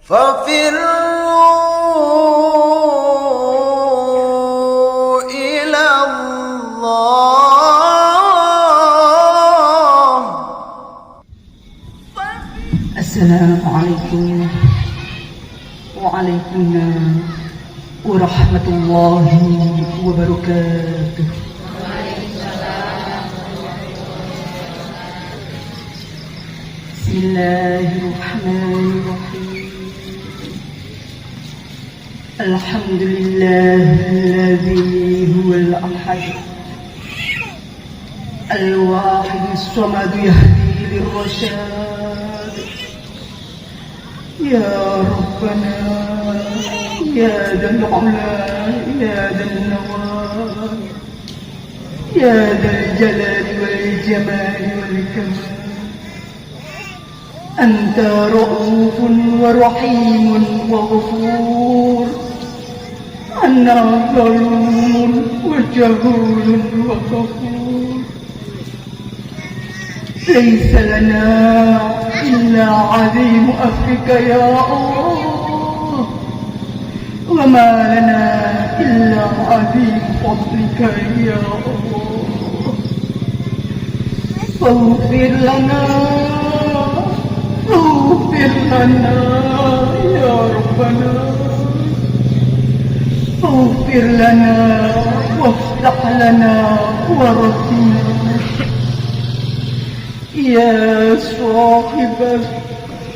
ففروا إلى الله. السلام عليكم وعليكم ورحمة الله وبركاته. بسم الله الرحمن الرحيم. الحمد لله الذي هو الأحد الواحد الصمد يهدي للرشاد. يا ربنا يا ذا العلا يا ذا النوال يا ذا الجلال والجمال والكمال، أنت رؤوف ورحيم وغفور، أنا ظلوم وجهول وكفور. ليس لنا إلا عظيم أفرك يا الله، وما لنا إلا عظيم فضلك يا الله. فاغفر لنا اغفر لنا يا ربنا، اغفر لنا وافتح لنا ورحمنا. يا صاحب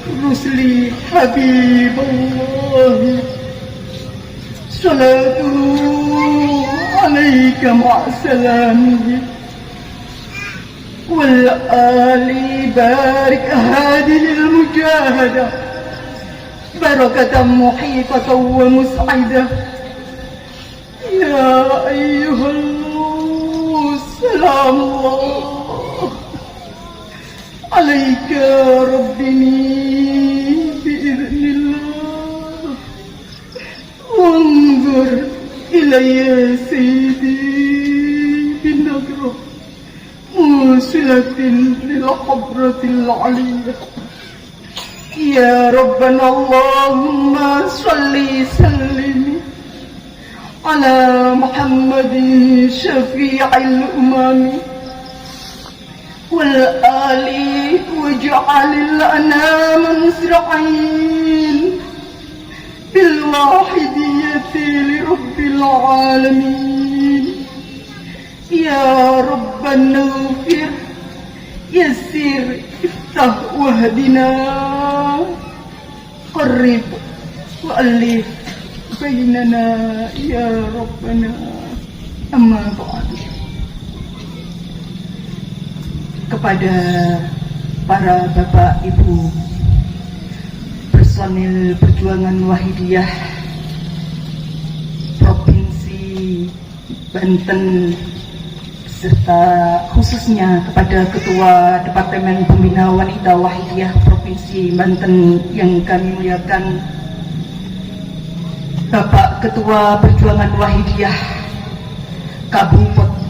الرسل حبيب الله، صلاته عليك مع سلامه والآل، بارك هذه المجاهدة بركة محيطة ومسعدة. يا أيها الله سلام الله عليك ربني بإذن الله، وانظر إلي سيدي بالنظرة موصلة للحضرة العلية. يا ربنا اللهم صل سلم على محمد شفيع الأمم والآل، واجعل الأنام مسرعين بالواحدية لرب العالمين. يا ربنا اغفر يسر افتح واهدنا، قرب وألف بيننا يا ربنا. أما بعد. Kepada para bapak ibu personil perjuangan Wahidiyah Provinsi Banten, serta khususnya kepada Ketua Departemen Pembina Wanita Wahidiyah Provinsi Banten yang kami muliakan, Bapak Ketua Perjuangan Wahidiyah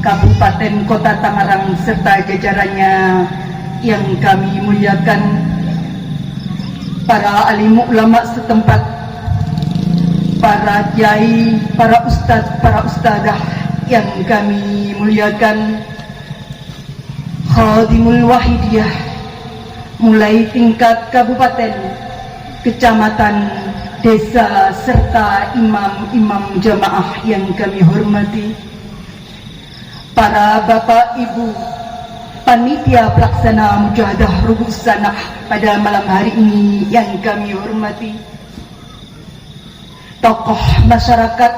Kabupaten Kota Tangerang serta jajarannya yang kami muliakan, para alim ulama setempat, para kiai, para ustadz, para ustadzah yang kami muliakan, khadimul Wahidiyah mulai tingkat kabupaten, kecamatan, desa, serta imam-imam jamaah yang kami hormati, para bapak ibu panitia pelaksana mujahadah Rubus Sanah pada malam hari ini yang kami hormati, tokoh masyarakat,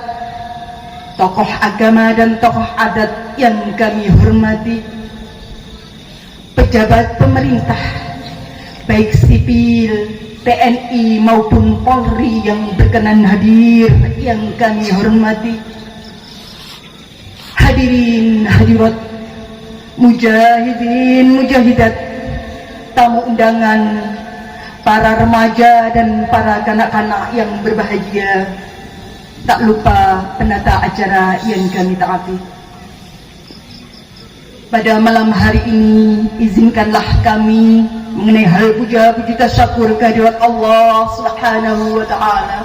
tokoh agama dan tokoh adat yang kami hormati, pejabat pemerintah baik sipil, TNI maupun Polri yang berkenan hadir yang kami hormati, hadirin hadirat, mujahidin mujahidat, tamu undangan, para remaja dan para kanak-kanak yang berbahagia, tak lupa penata acara yang kami taati. Pada malam hari ini izinkanlah kami mengenai hal puja-puji tasyakur kehadirat Allah Subhanahu wa taala.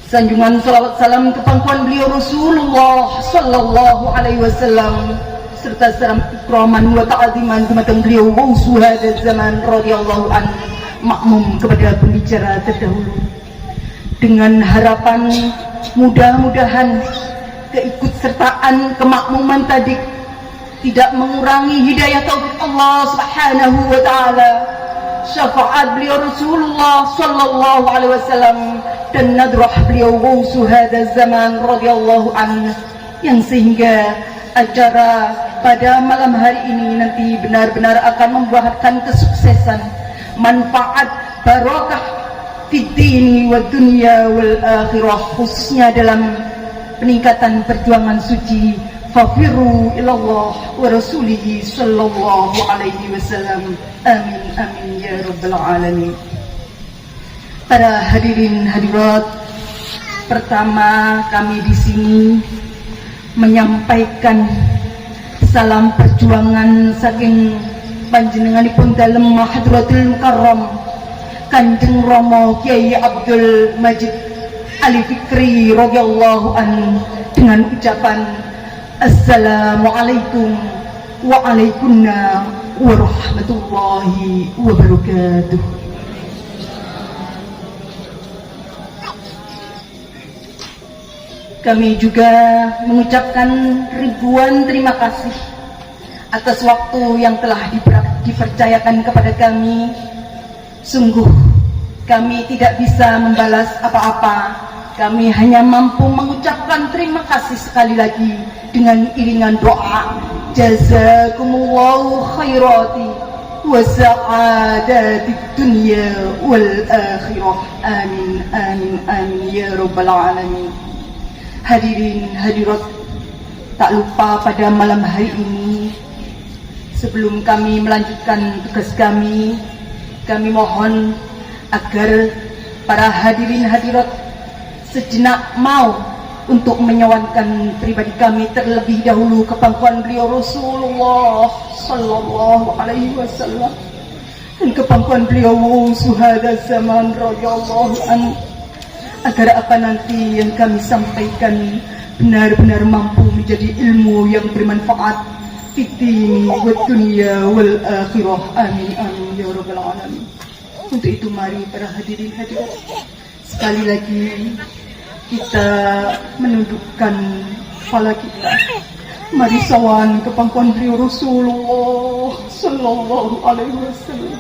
Sanjungan salawat salam ke pangkuan beliau Rasulullah sallallahu alaihi wasallam serta salam ikraman wa ta'ziman kematang beliau Gausu hadzal zaman radhiyallahu an makmum kepada pembicara terdahulu, dengan harapan mudah-mudahan keikutsertaan kemakmuman tadi tidak mengurangi hidayah taufik Allah Subhanahu wa taala, syafaat beliau Rasulullah sallallahu alaihi wasallam dan nadrah beliau Gausu hadzal zaman radhiyallahu an, yang sehingga acara pada malam hari ini nanti benar-benar akan membuahkan kesuksesan, manfaat, barokah fid dini wad dunya wal akhirah, khususnya dalam peningkatan perjuangan suci fafiru ilallah wa rasulihi sallallahu alaihi wasallam. Amin amin ya rabbal alamin. Para hadirin hadirat, pertama kami di sini menyampaikan salam perjuangan saking panjenenganipun dalem Hadratul Mukarram Kanjeng Rama Kiai Abdul Majid Ali Fikri radhiyallahu an dengan ucapan Assalamualaikum waalaikumsalam warahmatullahi wabarakatuh. Kami juga mengucapkan ribuan terima kasih atas waktu yang telah dipercayakan kepada kami. Sungguh kami tidak bisa membalas apa-apa. Kami hanya mampu mengucapkan terima kasih sekali lagi dengan iringan doa. Jazakumullahu khairati wa sa'adatid dunya wal akhirah. Amin amin amin ya rabbal alamin. Hadirin hadirat, tak lupa pada malam hari ini sebelum kami melanjutkan tugas kami mohon agar para hadirin hadirat sejenak mau untuk menyawankan pribadi kami terlebih dahulu ke pangkuan beliau Rasulullah sallallahu alaihi wasallam dan ke pangkuan beliau Suhada zaman radhiyallahu anhu, agar apa nanti yang kami sampaikan benar-benar mampu menjadi ilmu yang bermanfaat fid-dini wad dunya wal akhirah. Amin amin ya rabbal alamin. Untuk itu mari para hadirin hadirat, sekali lagi kita menundukkan kepala kita. Mari sawan ke pangkuan beliau Rasulullah sallallahu alaihi wasallam.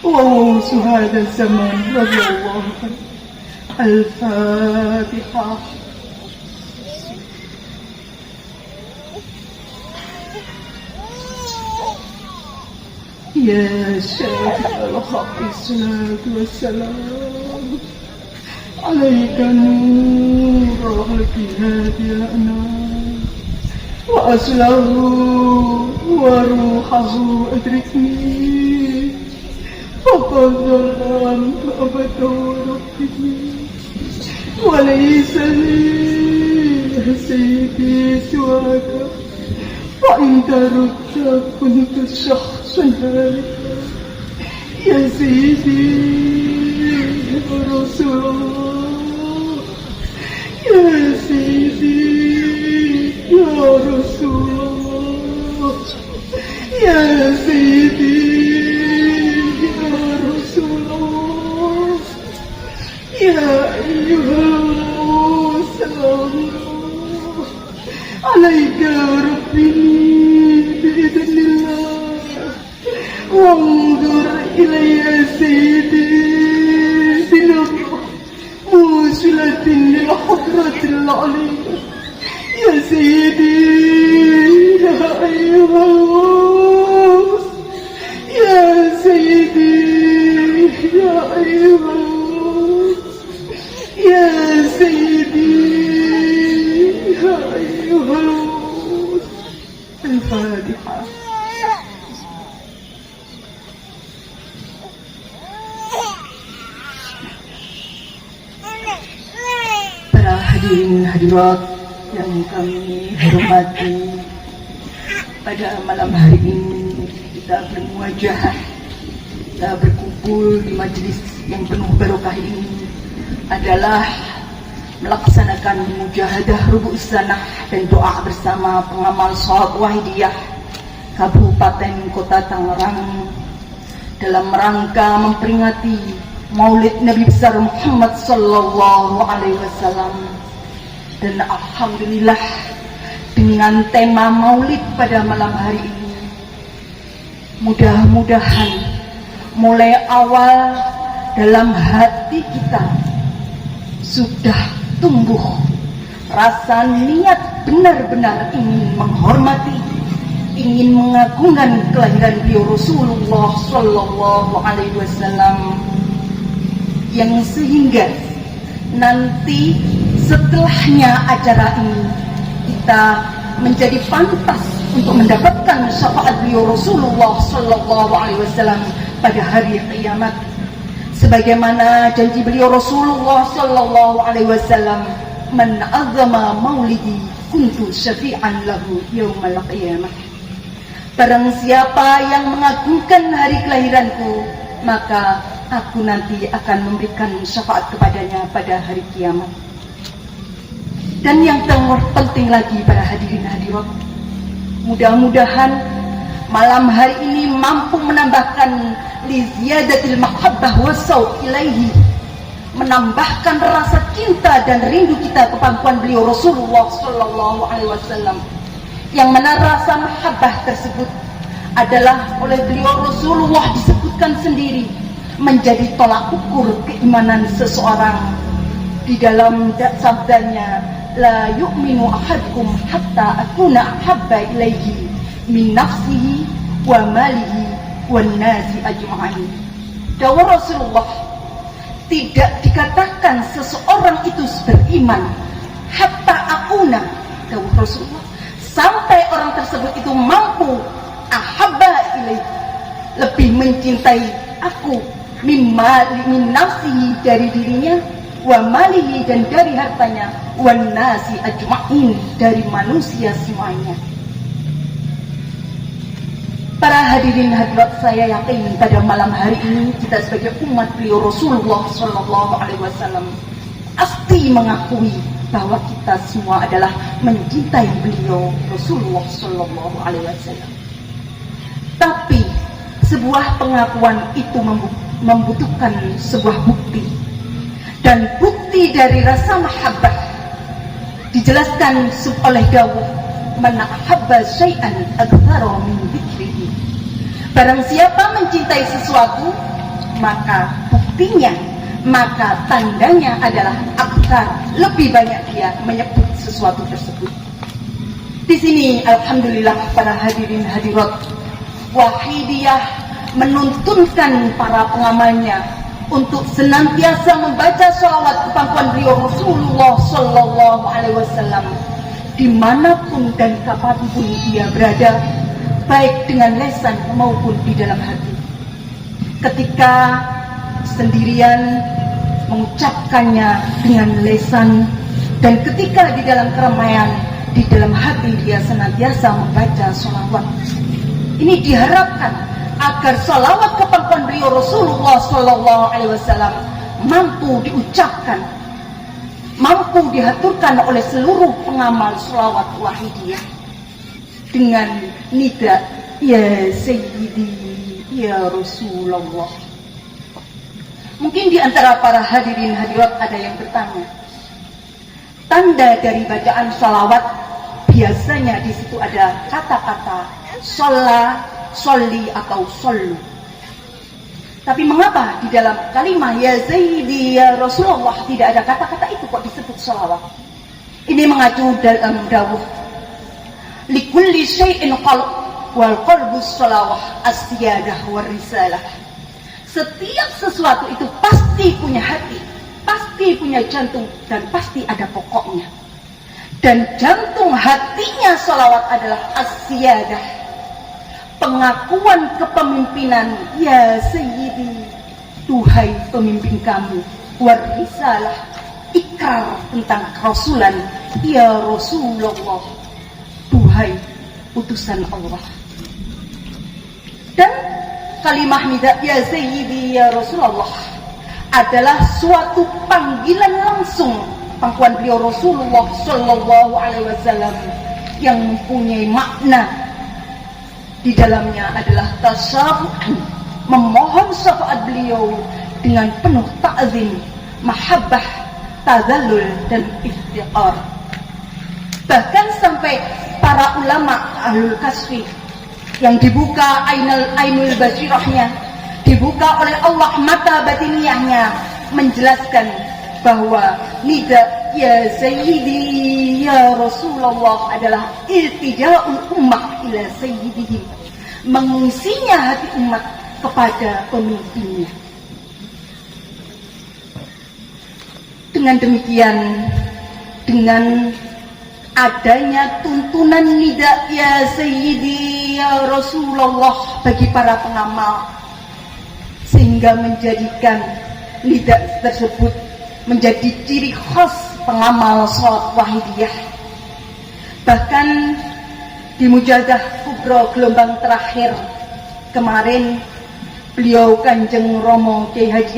Wa suhada zaman radhiyallahu anhu. Al-Fatihah. Ya Syafiq al-Haqq salatu wassalam alaika nurul hidayana wa aslahu wa ruhahu adrikni faqad zalamtu abadu rabbi وليس لي سيدي سواك فإن تركت كنت شخصا هالكا يا سيدي يا رسول الله يا سيدي يا رسول الله يا سيدي يا رسول الله يا أيها المرسلون عليك ربي بإذن الله وانظر إلي سيدي بنظرة موصلة للحضرة العليا يا سيدي يا أيها الغوث يا سيدي يا أيها الغوث يا سيدي يا أيها الغوث. الفاتحة. Para hadirin hadirat yang kami hormati, pada malam hari ini kita bermuajah kita berkumpul di majelis yang penuh barokah ini adalah melaksanakan mujahadah rubu'us sanah dan doa bersama pengamal sholat wahidiyah Kabupaten Kota Tangerang dalam rangka memperingati Maulid Nabi besar Muhammad sallallahu alaihi wasallam. Dan alhamdulillah dengan tema Maulid pada malam hari ini, mudah-mudahan mulai awal dalam hati kita sudah tumbuh rasa niat benar-benar ingin menghormati, ingin mengagungkan kelahiran beliau Rasulullah sallallahu alaihi wasallam, yang sehingga nanti setelahnya acara ini kita menjadi pantas untuk mendapatkan syafaat beliau Rasulullah sallallahu alaihi wasallam pada hari kiamat, sebagaimana janji beliau Rasulullah sallallahu alaihi wasallam, man azama maulidi kuntu syafi'an lahu yaumal qiyamah. Barang siapa yang mengagungkan hari kelahiranku, maka aku nanti akan memberikan syafaat kepadanya pada hari kiamat. Dan yang terpenting lagi para hadirin hadirat, mudah-mudahan malam hari ini mampu menambahkan li ziyadatil mahabbah wa sauq ilaihi, menambahkan rasa cinta dan rindu kita ke pangkuan beliau Rasulullah sallallahu alaihi wasallam, yang mana rasa mahabbah tersebut adalah oleh beliau Rasulullah disebutkan sendiri menjadi tolak ukur keimanan seseorang di dalam sabdanya, la yu'minu ahadukum hatta akuna ahabba ilaihi min nafsihi wa malihi wan nasi ajma'in. Dawuh Rasulullah, tidak dikatakan seseorang itu beriman hatta akuna, dawuh Rasulullah, sampai orang tersebut itu mampu ahabba ilaihi, lebih mencintai aku, min nafsihi, dari dirinya, wa malihi, dan dari hartanya, wan nasi ajma'in, dari manusia semuanya. Para hadirin hadirat, saya yakin pada malam hari ini kita sebagai umat beliau Rasulullah sallallahu alaihi wasallam pasti mengakui bahwa kita semua adalah mencintai beliau Rasulullah sallallahu alaihi wasallam. Tapi sebuah pengakuan itu membutuhkan sebuah bukti, dan bukti dari rasa mahabbah dijelaskan oleh dawuh, man ahabba syai'an aktsara min dzikrihi. Barang siapa mencintai sesuatu, maka buktinya, maka tandanya adalah aktsar, lebih banyak dia menyebut sesuatu tersebut. Di sini alhamdulillah para hadirin hadirat, Wahidiyah menuntunkan para pengamalnya untuk senantiasa membaca sholawat ke pangkuan beliau Rasulullah sallallahu alaihi wasallam dimanapun dan kapanpun ia berada, baik dengan lisan maupun di dalam hati. Ketika sendirian mengucapkannya dengan lisan, dan ketika di dalam keramaian, di dalam hati dia senantiasa membaca sholawat. Ini diharapkan agar sholawat ke pangkuan beliau Rasulullah sallallahu alaihi wasallam mampu diucapkan, mampu dihaturkan oleh seluruh pengamal sholawat wahidiyah dengan nida ya Sayyidi ya Rasulullah. Mungkin di antara para hadirin hadirat ada yang bertanya, tanda dari bacaan sholawat biasanya di situ ada kata-kata sholla, sholli atau shollu. Tapi mengapa di dalam kalimat ya Sayyidi ya Rasulullah tidak ada kata-kata itu, kok disebut sholawat? Ini mengacu dalam dawuh, likulli syai'in qalb wal qalbu sholawah as-siyadah war risalah. Setiap sesuatu itu pasti punya hati, pasti punya jantung, dan pasti ada pokoknya. Dan jantung hatinya sholawat adalah as-siyadah, pengakuan kepemimpinan, ya Sayyidi, duhai pemimpin kami, war risalah, ikrar tentang kerasulan, ya Rasulullah, duhai utusan Allah. Dan kalimah nida ya Sayyidi ya Rasulullah adalah suatu panggilan langsung pangkuan beliau Rasulullah Shallallahu Alaihi Wasallam yang mempunyai makna di dalamnya adalah tasyafu'an, memohon syafaat beliau dengan penuh ta'zim, mahabbah, tazallul dan iftiqar. Bahkan sampai para ulama ahlul kasfi yang dibuka ainul basirahnya, dibuka oleh Allah mata batiniyahnya, menjelaskan bahwa nida ya Sayyidi ya Rasulullah adalah iltija'ul ummah ila sayyidihim, mengungsinya hati umat kepada pemimpinnya. Dengan demikian, dengan adanya tuntunan nida ya Sayyidi ya Rasulullah bagi para pengamal, sehingga menjadikan nida tersebut menjadi ciri khas pengamal sholat wahidiyah. Bahkan di Mujadah Kubro gelombang terakhir kemarin, beliau Kanjeng Romo Kiai Haji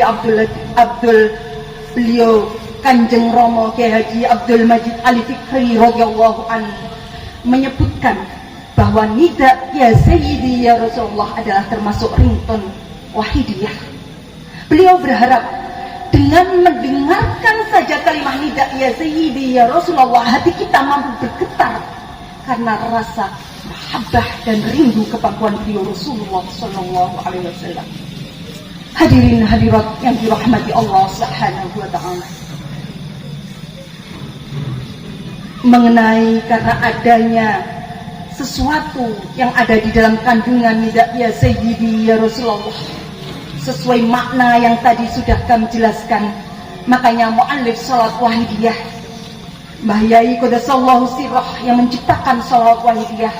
beliau Kanjeng Romo Kiai Haji Abdul Majid Ali Fikri radhiyallahu an menyebutkan bahwa nida ya Sayyidi ya Rasulullah adalah termasuk ringtone wahidiyah. Beliau berharap dengan mendengarkan saja kalimat nida ya Sayyidi ya Rasulullah, hati kita mampu bergetar karena rasa mahabbah dan rindu kepangkuan beliau Rasulullah Sallallahu Alaihi Wasallam. Hadirin hadirat yang dirahmati Allah Subhanahu Wa Taala, mengenai karena adanya sesuatu yang ada di dalam kandungan nida ya Sayyidi ya Rasulullah sesuai makna yang tadi sudah kami jelaskan, makanya muallif salat wahidiyah Mbah Yai Qadasallahu sirrah yang menciptakan salat wahidiyah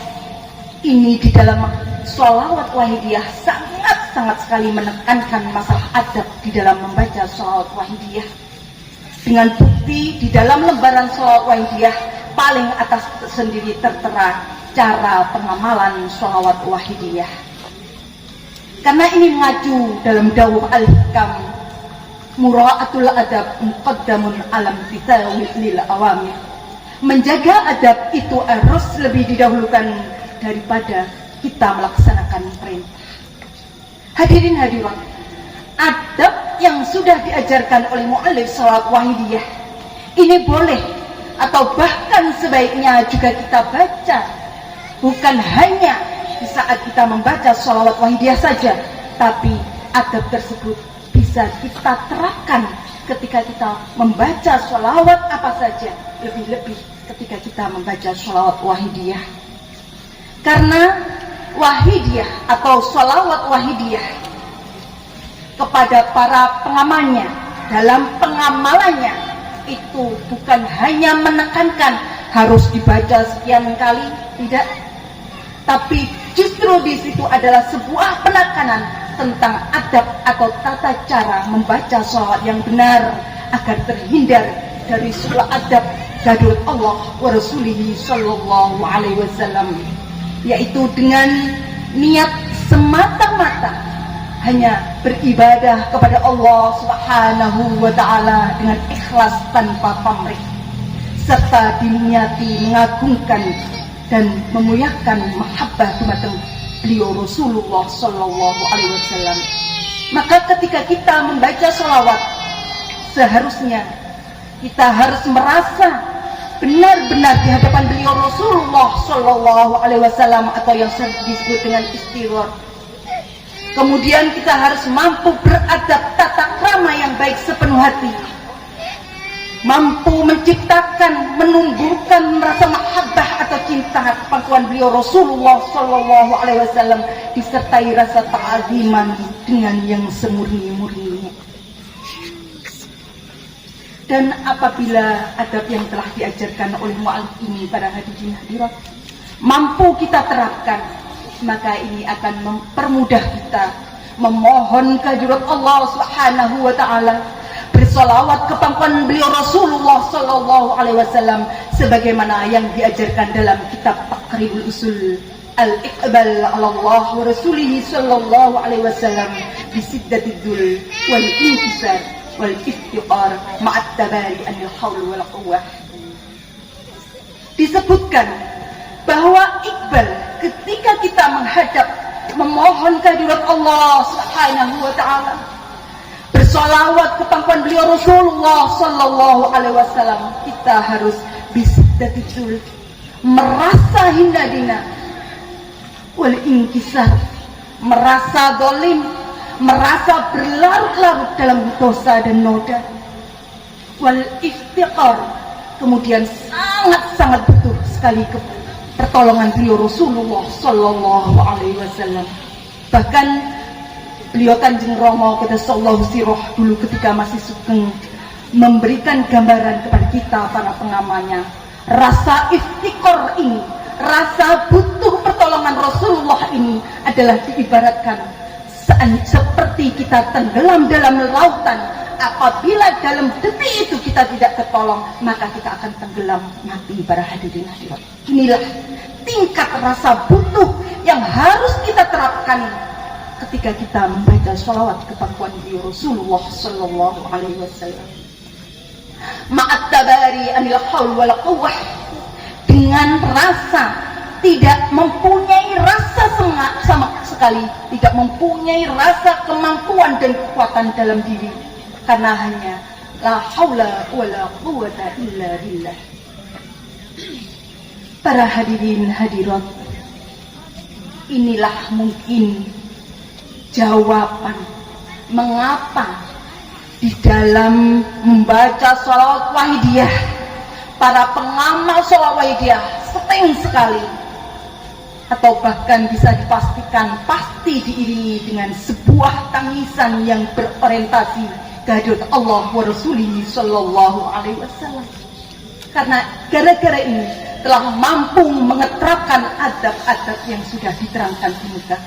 ini di dalam salawat wahidiyah sangat sekali menekankan masalah adab di dalam membaca salat wahidiyah, dengan bukti di dalam lembaran salat wahidiyah paling atas sendiri tertera cara pengamalan salawat wahidiyah. Karena ini mengacu dalam dawuh al-hikam, mura'atul adab muqaddamun alam fitawil lil awamir. Menjaga adab itu harus lebih didahulukan daripada kita melaksanakan perintah. Hadirin hadirat, adab yang sudah diajarkan oleh muallif salat wahidiyah ini boleh atau bahkan sebaiknya juga kita baca bukan hanya di saat kita membaca sholawat wahidiyah saja, tapi adab tersebut bisa kita terapkan ketika kita membaca sholawat apa saja, lebih-lebih ketika kita membaca sholawat wahidiyah. Karena wahidiyah atau sholawat wahidiyah kepada para pengamalnya dalam pengamalannya itu bukan hanya menekankan harus dibaca sekian kali, tidak, tapi justru di situ adalah sebuah penekanan tentang adab atau tata cara membaca sholawat yang benar agar terhindar dari sulah adab gadul Allah wa Rasulihi Sallallahu Alaihi Wasallam, yaitu dengan niat semata-mata hanya beribadah kepada Allah Subhanahu wa Ta'ala dengan ikhlas tanpa pamrih, serta diniati mengagungkan dan memuliakan mahabbah dumateng beliau Rasulullah Sallallahu Alaihi Wasallam. Maka ketika kita membaca sholawat, seharusnya kita harus merasa benar-benar di hadapan beliau Rasulullah Sallallahu Alaihi Wasallam atau yang sering disebut dengan istighfar. Kemudian kita harus mampu beradab tata krama yang baik sepenuh hati, mampu menciptakan, menumbuhkan rasa mahabbah atau cinta pangkuan beliau Rasulullah Sallallahu Alaihi Wasallam disertai rasa ta'aziman dengan yang semurni-murninya. Dan apabila adab yang telah diajarkan oleh mu'alif ini pada hadirin hadirat mampu kita terapkan, maka ini akan mempermudah kita memohon kehadirat Allah Subhanahu wa Ta'ala, bersolawat ke pangkuan beliau Rasulullah Sallallahu Alaihi Wasallam sebagaimana yang diajarkan dalam kitab Taqribul Usul al-iqbal ala Allah wa rasulih sallallahu alaihi wasallam bisiddatid dul wal inkisar wal iftiqar ma'at tabari anil haul wal quwwah. Disebutkan bahwa iqbal ketika kita menghadap memohon kehadirat Allah Subhanahu wa taala, bersolawat ke pangkuan beliau Rasulullah sallallahu alaihi wasallam, kita harus bisiddatidul, merasa hina dina, wal inkisar, merasa dolim, merasa berlarut-larut dalam dosa dan noda, wal iftiqar, kemudian sangat-sangat butuh sekali pertolongan beliau Rasulullah sallallahu alaihi wasallam. Bahkan beliau Kanjeng Rama qaddasallahu sirah dulu ketika masih sugeng memberikan gambaran kepada kita para pengamalnya, rasa iftikor ini, rasa butuh pertolongan Rasulullah ini adalah diibaratkan seperti kita tenggelam dalam lautan. Apabila dalam detik itu kita tidak tertolong, maka kita akan tenggelam mati. Para hadirin hadirat, inilah tingkat rasa butuh yang harus kita terapkan ketika kita membaca sholawat ke pangkuan beliau Rasulullah sallallahu alaihi wasallam. Ma'at tabari anil haul wal quwwah, dengan rasa tidak mempunyai rasa sama sekali, tidak mempunyai rasa kemampuan dan kekuatan dalam diri, karena hanya la haula wala quwwata illa billah. Para hadirin hadirat, inilah mungkin jawaban mengapa di dalam membaca sholawat wahidiyah, para pengamal sholawat wahidiyah sering sekali, atau bahkan bisa dipastikan pasti diiringi dengan sebuah tangisan yang berorientasi kehadirat Allah wa Rasulih sallallahu alaihi wasallam. Karena gara-gara ini telah mampu mengeterapkan adab-adab yang sudah diterangkan di muka.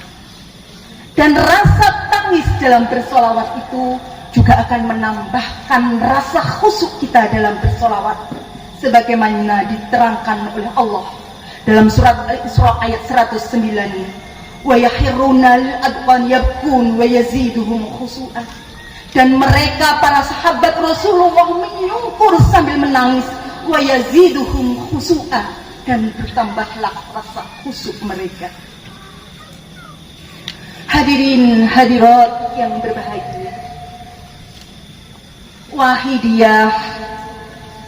Dan rasa tangis dalam bersolawat itu juga akan menambahkan rasa khusyuk kita dalam bersolawat, sebagaimana diterangkan oleh Allah dalam surat Al-Isra ayat 109, wa yakhiruna lil adqan yabkun wa yaziduhum khusu'an. Dan mereka para sahabat Rasulullah menyungkur sambil menangis, wa yaziduhum khusu'an, dan bertambahlah rasa khusyuk mereka. Hadirin hadirat yang berbahagia, wahidiyah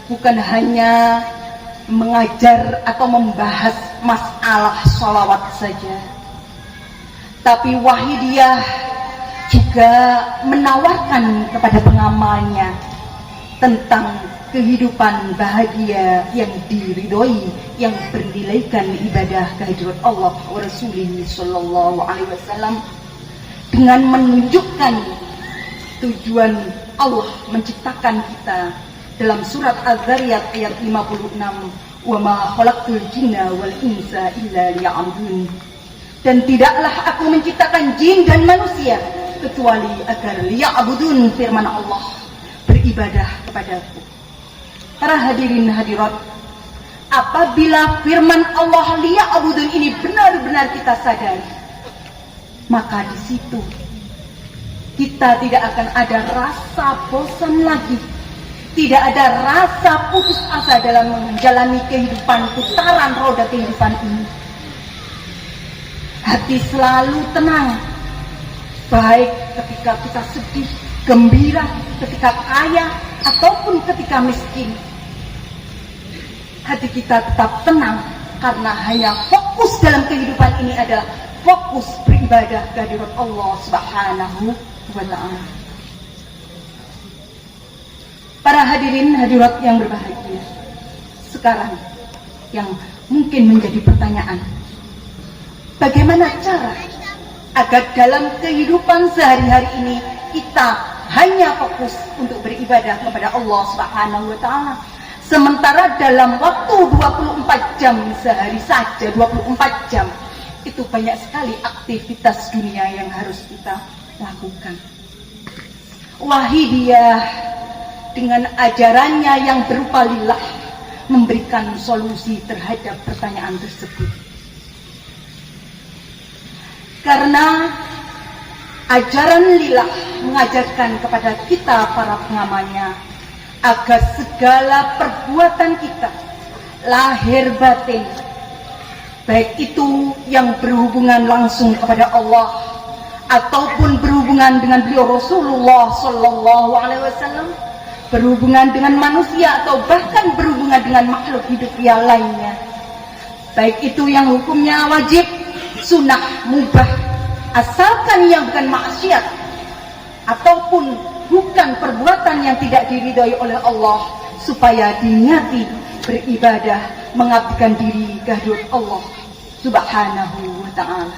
bukan hanya mengajar atau membahas masalah sholawat saja, tapi wahidiyah juga menawarkan kepada pengamalnya tentang kehidupan bahagia yang diridhoi, yang bernilaikan ibadah kehadirat Allah wa Rasulih sallallahu alaihi wasallam, dengan menunjukkan tujuan Allah menciptakan kita dalam surat Az-Zariyat ayat 56, wa ma khalaqtul jinna wal insa illa liya'budun, dan tidaklah aku menciptakan jin dan manusia kecuali agar liya'budun, firman Allah, beribadah kepadaku. Para hadirin hadirat, apabila firman Allah liya'budun ini benar-benar kita sadari, maka di situ kita tidak akan ada rasa bosan lagi, tidak ada rasa putus asa dalam menjalani kehidupan, putaran roda kehidupan ini. Hati selalu tenang, baik ketika kita sedih, gembira, ketika kaya ataupun ketika miskin. Hati kita tetap tenang, karena hanya fokus dalam kehidupan ini adalah fokus beribadah kehadirat Allah Subhanahu wa ta'ala. Para hadirin hadirat yang berbahagia, sekarang yang mungkin menjadi pertanyaan, bagaimana cara agar dalam kehidupan sehari-hari ini kita hanya fokus untuk beribadah kepada Allah Subhanahu wa ta'ala, sementara dalam waktu 24 jam sehari saja, 24 jam itu banyak sekali aktivitas dunia yang harus kita lakukan. Wahidiyah dengan ajarannya yang berupa lillah memberikan solusi terhadap pertanyaan tersebut. Karena ajaran lillah mengajarkan kepada kita para pengamalnya agar segala perbuatan kita lahir batin, baik itu yang berhubungan langsung kepada Allah ataupun berhubungan dengan beliau Rasulullah Sallallahu Alaihi Wasallam, berhubungan dengan manusia atau bahkan berhubungan dengan makhluk hidup yang lainnya, baik itu yang hukumnya wajib, sunnah, mubah, asalkan yang bukan maksiat ataupun bukan perbuatan yang tidak diridhoi oleh Allah, supaya diniati beribadah mengabdikan diri kehadirat Allah Subhanahu wa ta'ala.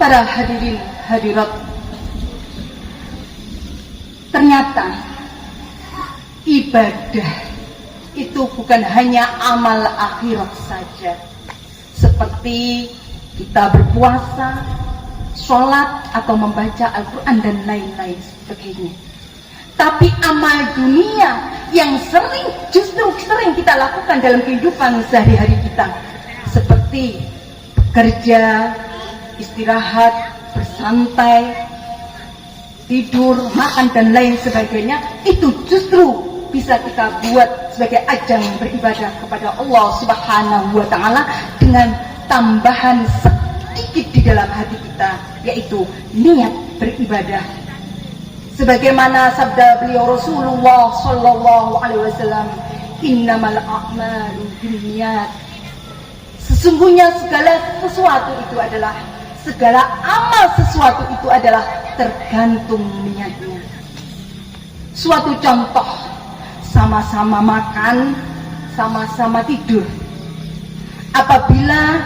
Para hadirin hadirat, ternyata ibadah itu bukan hanya amal akhirat saja, seperti kita berpuasa, sholat, atau membaca Al-Quran dan lain-lain sebagainya. Tapi amal dunia yang justru sering kita lakukan dalam kehidupan sehari-hari kita, seperti bekerja, istirahat, bersantai, tidur, makan, dan lain sebagainya, itu justru bisa kita buat sebagai ajang beribadah kepada Allah Subhanahu wa ta'ala dengan tambahan sedikit di dalam hati kita, yaitu niat beribadah. Sebagaimana sabda beliau Rasulullah Sallallahu Alaihi Wasallam, innamal a'malu binniyat. Sesungguhnya segala amal sesuatu itu adalah tergantung niatnya. Suatu contoh, sama-sama makan, sama-sama tidur. Apabila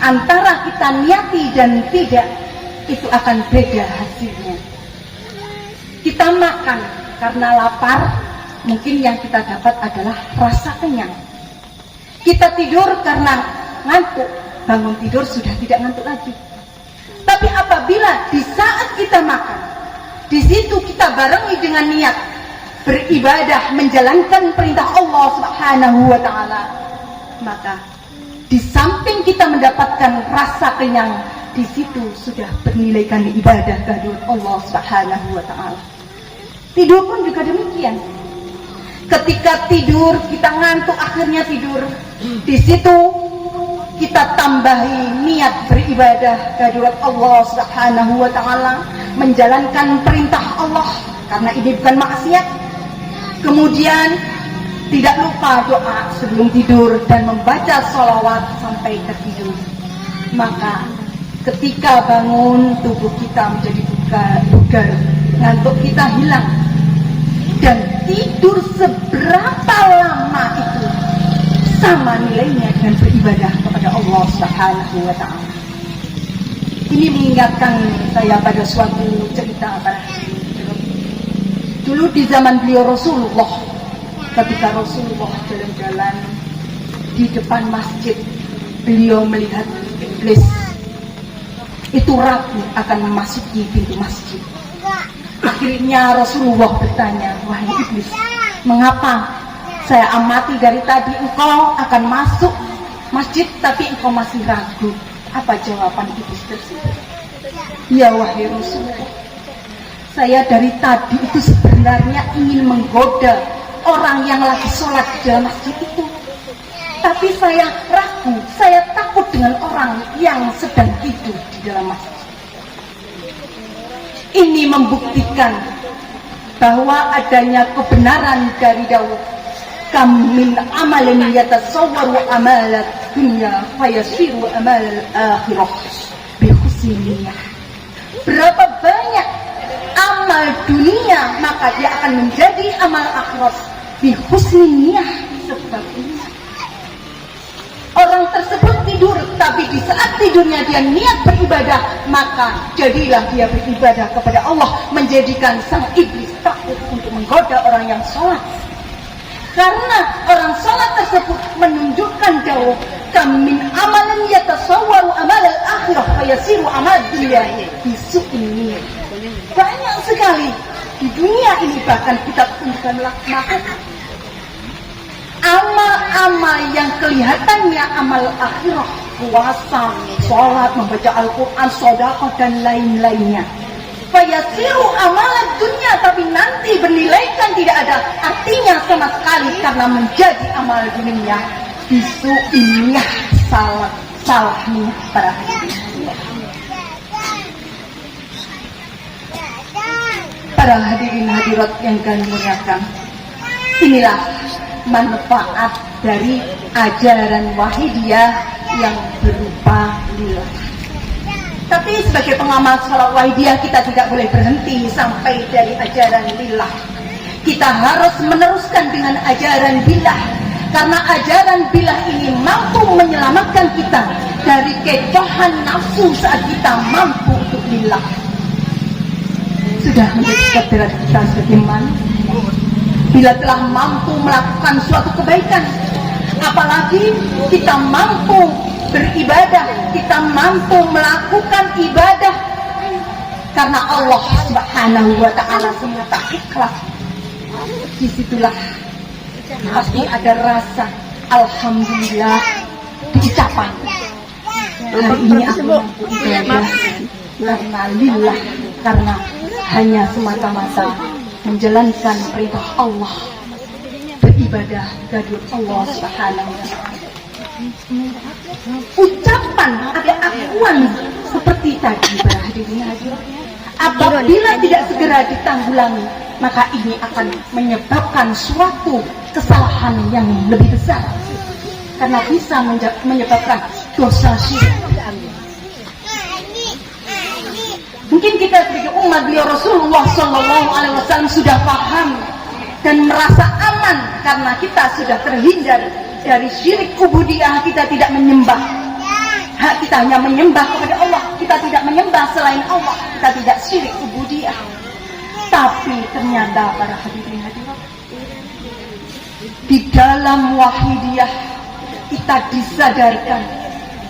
antara kita niati dan tidak, itu akan beda hasilnya. Kita makan karena lapar, mungkin yang kita dapat adalah rasa kenyang. Kita tidur karena ngantuk, bangun tidur sudah tidak ngantuk lagi. Tapi apabila di saat kita makan, di situ kita barengi dengan niat beribadah, menjalankan perintah Allah Subhanahu wa ta'ala, maka di samping kita mendapatkan rasa kenyang, di situ sudah bernilaikan ibadah kehadirat Allah Subhanahu wa ta'ala. Tidur pun juga demikian. Ketika tidur kita ngantuk, akhirnya tidur, di situ kita tambahi niat beribadah kehadirat Allah Subhanahu wa ta'ala, menjalankan perintah Allah karena ini bukan maksiat. Kemudian tidak lupa doa sebelum tidur dan membaca sholawat sampai tertidur. Maka ketika bangun, tubuh kita menjadi bugar, ngantuk kita hilang, dan tidur seberapa lama itu sama nilainya dengan beribadah kepada Allah Subhanahu wa ta'ala. Ini mengingatkan saya pada suatu cerita dulu di zaman beliau Rasulullah, ketika Rasulullah jalan-jalan di depan masjid, beliau melihat iblis itu ragu akan memasuki pintu masjid. Akhirnya Rasulullah bertanya, wahai iblis, mengapa saya amati dari tadi engkau akan masuk masjid tapi engkau masih ragu? Apa jawaban iblis tersebut? Ya wahai Rasulullah, saya dari tadi itu sebenarnya ingin menggoda orang yang lagi sholat di dalam masjid itu, tapi saya ragu, saya takut dengan orang yang sedang tidur di dalam masjid. Ini membuktikan bahwa adanya kebenaran dari Daud, kam min amalin yatasawwaru amalat dunya fayasiru amal akhirah bi husni niyyah. Berapa banyak amal dunia maka dia akan menjadi amal akhirat bi husni niyyah, sebabnya orang tersebut tidur, tapi di saat tidurnya dia niat beribadah, maka jadilah dia beribadah kepada Allah, menjadikan sang iblis takut untuk menggoda orang yang sholat. Karena orang sholat tersebut menunjukkan jauh kam min amalan yatasawwaru amal al-akhirah wa yasiru amal dunya bisu'in. Banyak sekali di dunia ini bahkan kita melakukan amal-amal yang kelihatannya amal akhirah, puasa, sholat, membaca Al-Quran, sedekah dan lain-lainnya. Fayasiru amalan dunia, tapi nanti bernilaikan tidak ada artinya sama sekali karena menjadi amal dunia. Isu ini salahnya para hadirin. Para hadirin hadirat yang kami muliakan, inilah manfaat dari ajaran Wahidiyah yang berupa lillah. Tapi sebagai pengamal sholat Wahidiyah, kita tidak boleh berhenti sampai dari ajaran lillah. Kita harus meneruskan dengan ajaran billah, karena ajaran billah ini mampu menyelamatkan kita dari kecohan nafsu saat kita mampu untuk lillah. Sudah menjadi kodrat kita sebagai manusia. Bila telah mampu melakukan suatu kebaikan, apalagi kita mampu beribadah, kita mampu melakukan ibadah karena Allah Subhanahu wa ta'ala semata ikhlas, disitulah pasti ada rasa alhamdulillah diucapkan. Hari ini aku mampu ibadah karena lillah, karena hanya semata-mata menjalankan perintah Allah, beribadah kepada Allah Subhanahu wa ta'ala. Ucapan ada akuan seperti tadi berhadirin hadirat. Apabila tidak segera ditanggulangi, maka ini akan menyebabkan suatu kesalahan yang lebih besar, karena bisa menyebabkan dosa syirik. Mungkin kita sebagai umat beliau Rasulullah Sallallahu Alaihi Wasallam sudah paham dan merasa aman karena kita sudah terhindar dari syirik ubudiyah. Kita tidak menyembah, kita hanya menyembah kepada Allah. Kita tidak menyembah selain Allah. Kita tidak syirik ubudiyah. Tapi ternyata para hadirin hadirat, di dalam Wahidiyah kita disadarkan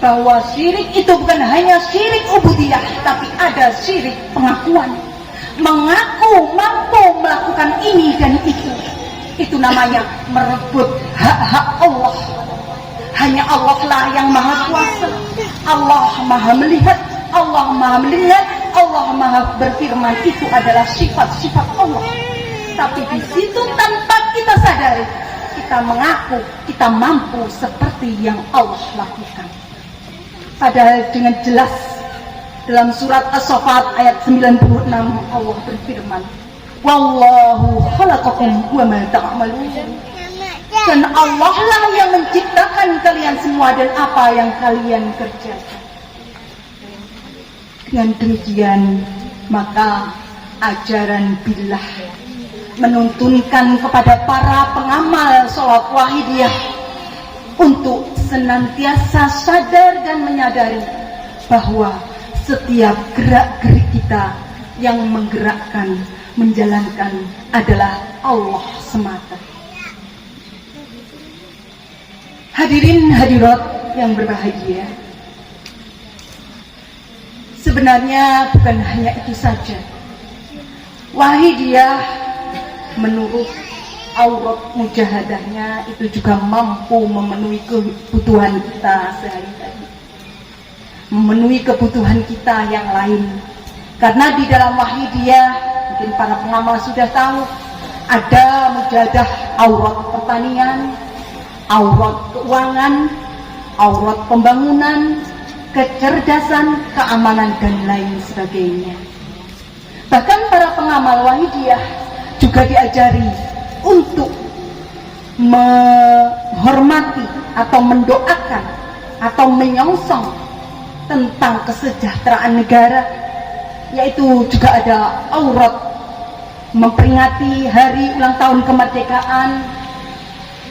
bahwa syirik itu bukan hanya syirik ubudiyah, tapi ada syirik pengakuan. Mengaku mampu melakukan ini dan itu namanya merebut hak-hak Allah. Hanya Allah lah yang maha kuasa. Allah maha melihat, Allah maha mendengar, Allah maha berfirman. Itu adalah sifat-sifat Allah. Tapi di situ tanpa kita sadari, kita mengaku kita mampu seperti yang Allah lakukan. Padahal dengan jelas dalam surat As-Saffat ayat 96 Allah berfirman, wallahu khalaqakum wa ma ta'malun. Dan Allah lah yang menciptakan kalian semua dan apa yang kalian kerjakan. Dengan demikian maka ajaran billah menuntunkan kepada para pengamal sholat Wahidiyah untuk senantiasa sadar dan menyadari bahwa setiap gerak-gerik kita yang menggerakkan, menjalankan adalah Allah semata. Hadirin hadirat yang berbahagia, sebenarnya bukan hanya itu saja. Wahidiyah menurut aurat mujahadahnya itu juga mampu memenuhi kebutuhan kita sehari-hari, memenuhi kebutuhan kita yang lain. Karena di dalam Wahidiyah, mungkin para pengamal sudah tahu, ada mujahadah aurat pertanian, aurat keuangan, aurat pembangunan, kecerdasan, keamanan dan lain sebagainya. Bahkan para pengamal Wahidiyah juga diajari untuk menghormati atau mendoakan atau menyongsong tentang kesejahteraan negara, yaitu juga ada aurat memperingati hari ulang tahun kemerdekaan,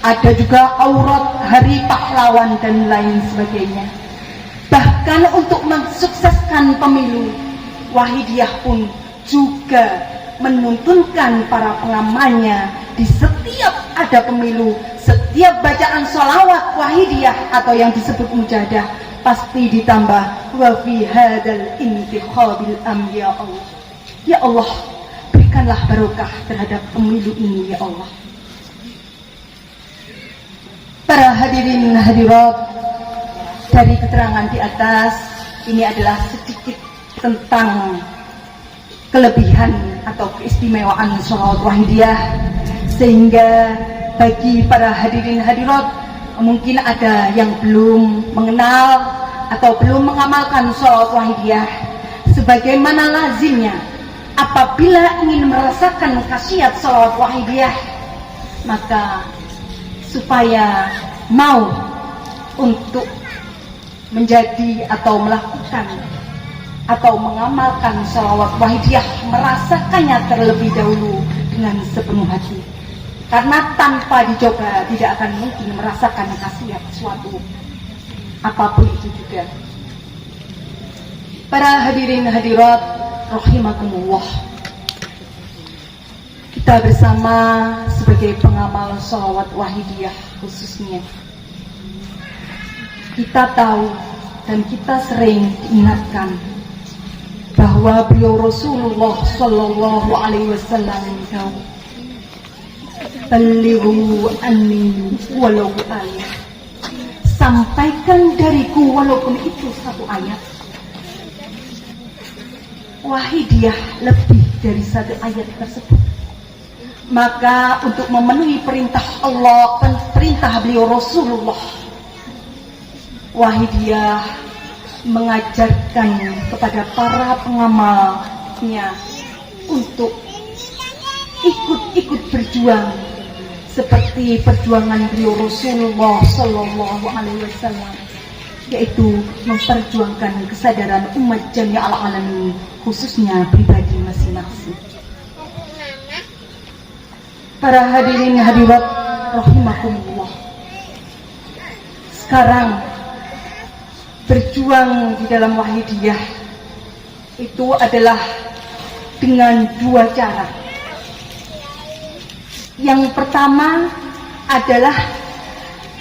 ada juga aurat hari pahlawan dan lain sebagainya. Bahkan untuk mensukseskan pemilu, Wahidiyah pun juga menuntunkan para pengamalnya di setiap ada pemilu, setiap bacaan sholawat Wahidiyah atau yang disebut mujahadah pasti ditambah wa fi hadzal intikhabil ya Allah. Ya Allah, berikanlah barokah terhadap pemilu ini ya Allah. Para hadirin hadirat dari keterangan di atas, ini adalah sedikit tentang kelebihan atau keistimewaan sholawat wahidiyah, sehingga bagi para hadirin hadirat mungkin ada yang belum mengenal atau belum mengamalkan sholawat wahidiyah. Sebagaimana lazimnya apabila ingin merasakan khasiat sholawat wahidiyah, maka supaya mau untuk menjadi atau melakukan atau mengamalkan sholawat wahidiyah, merasakannya terlebih dahulu dengan sepenuh hati, karena tanpa dicoba tidak akan mungkin merasakan khasiat suatu apapun itu juga. Para hadirin hadirat rahimakumullah, kita bersama sebagai pengamal sholawat wahidiyah khususnya, kita tahu dan kita sering diingatkan bahwa beliau Rasulullah Shallallahu Alaihi Wasallam tahu, "Balighu anni walau ayat." Sampaikan dariku walaupun itu satu ayat. Wahidiyah lebih dari satu ayat tersebut. Maka untuk memenuhi perintah Allah dan perintah beliau Rasulullah, wahidiyah mengajarkan kepada para pengamalnya untuk ikut berjuang seperti perjuangan beliau Rasulullah Sallallahu Alaihi Wasallam, yaitu memperjuangkan kesadaran umat jami'al alamin, khususnya pribadi masing-masing. Para hadirin hadirat rahimakumullah, sekarang berjuang di dalam wahidiyah itu adalah dengan dua cara. Yang pertama adalah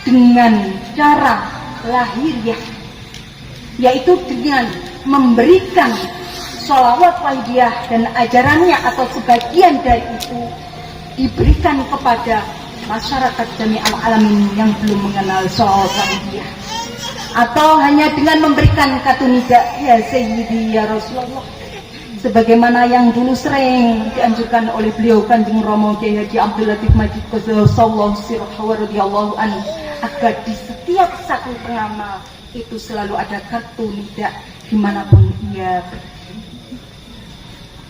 dengan cara lahiriah, yaitu dengan memberikan sholawat wahidiyah dan ajarannya atau sebagian dari itu diberikan kepada masyarakat jami'al alamin yang belum mengenal sholawat wahidiyah, atau hanya dengan memberikan kata nida, ya Sayyidi ya Rasulullah, sebagaimana yang dulu sering dianjurkan oleh beliau Kanjeng Rama Kyai Haji Abdul Latif Majid Qaddasallahu sirrahu radhiyallahu anhu, agar di setiap satu pengamal itu selalu ada kartu nida dimanapun ia berada.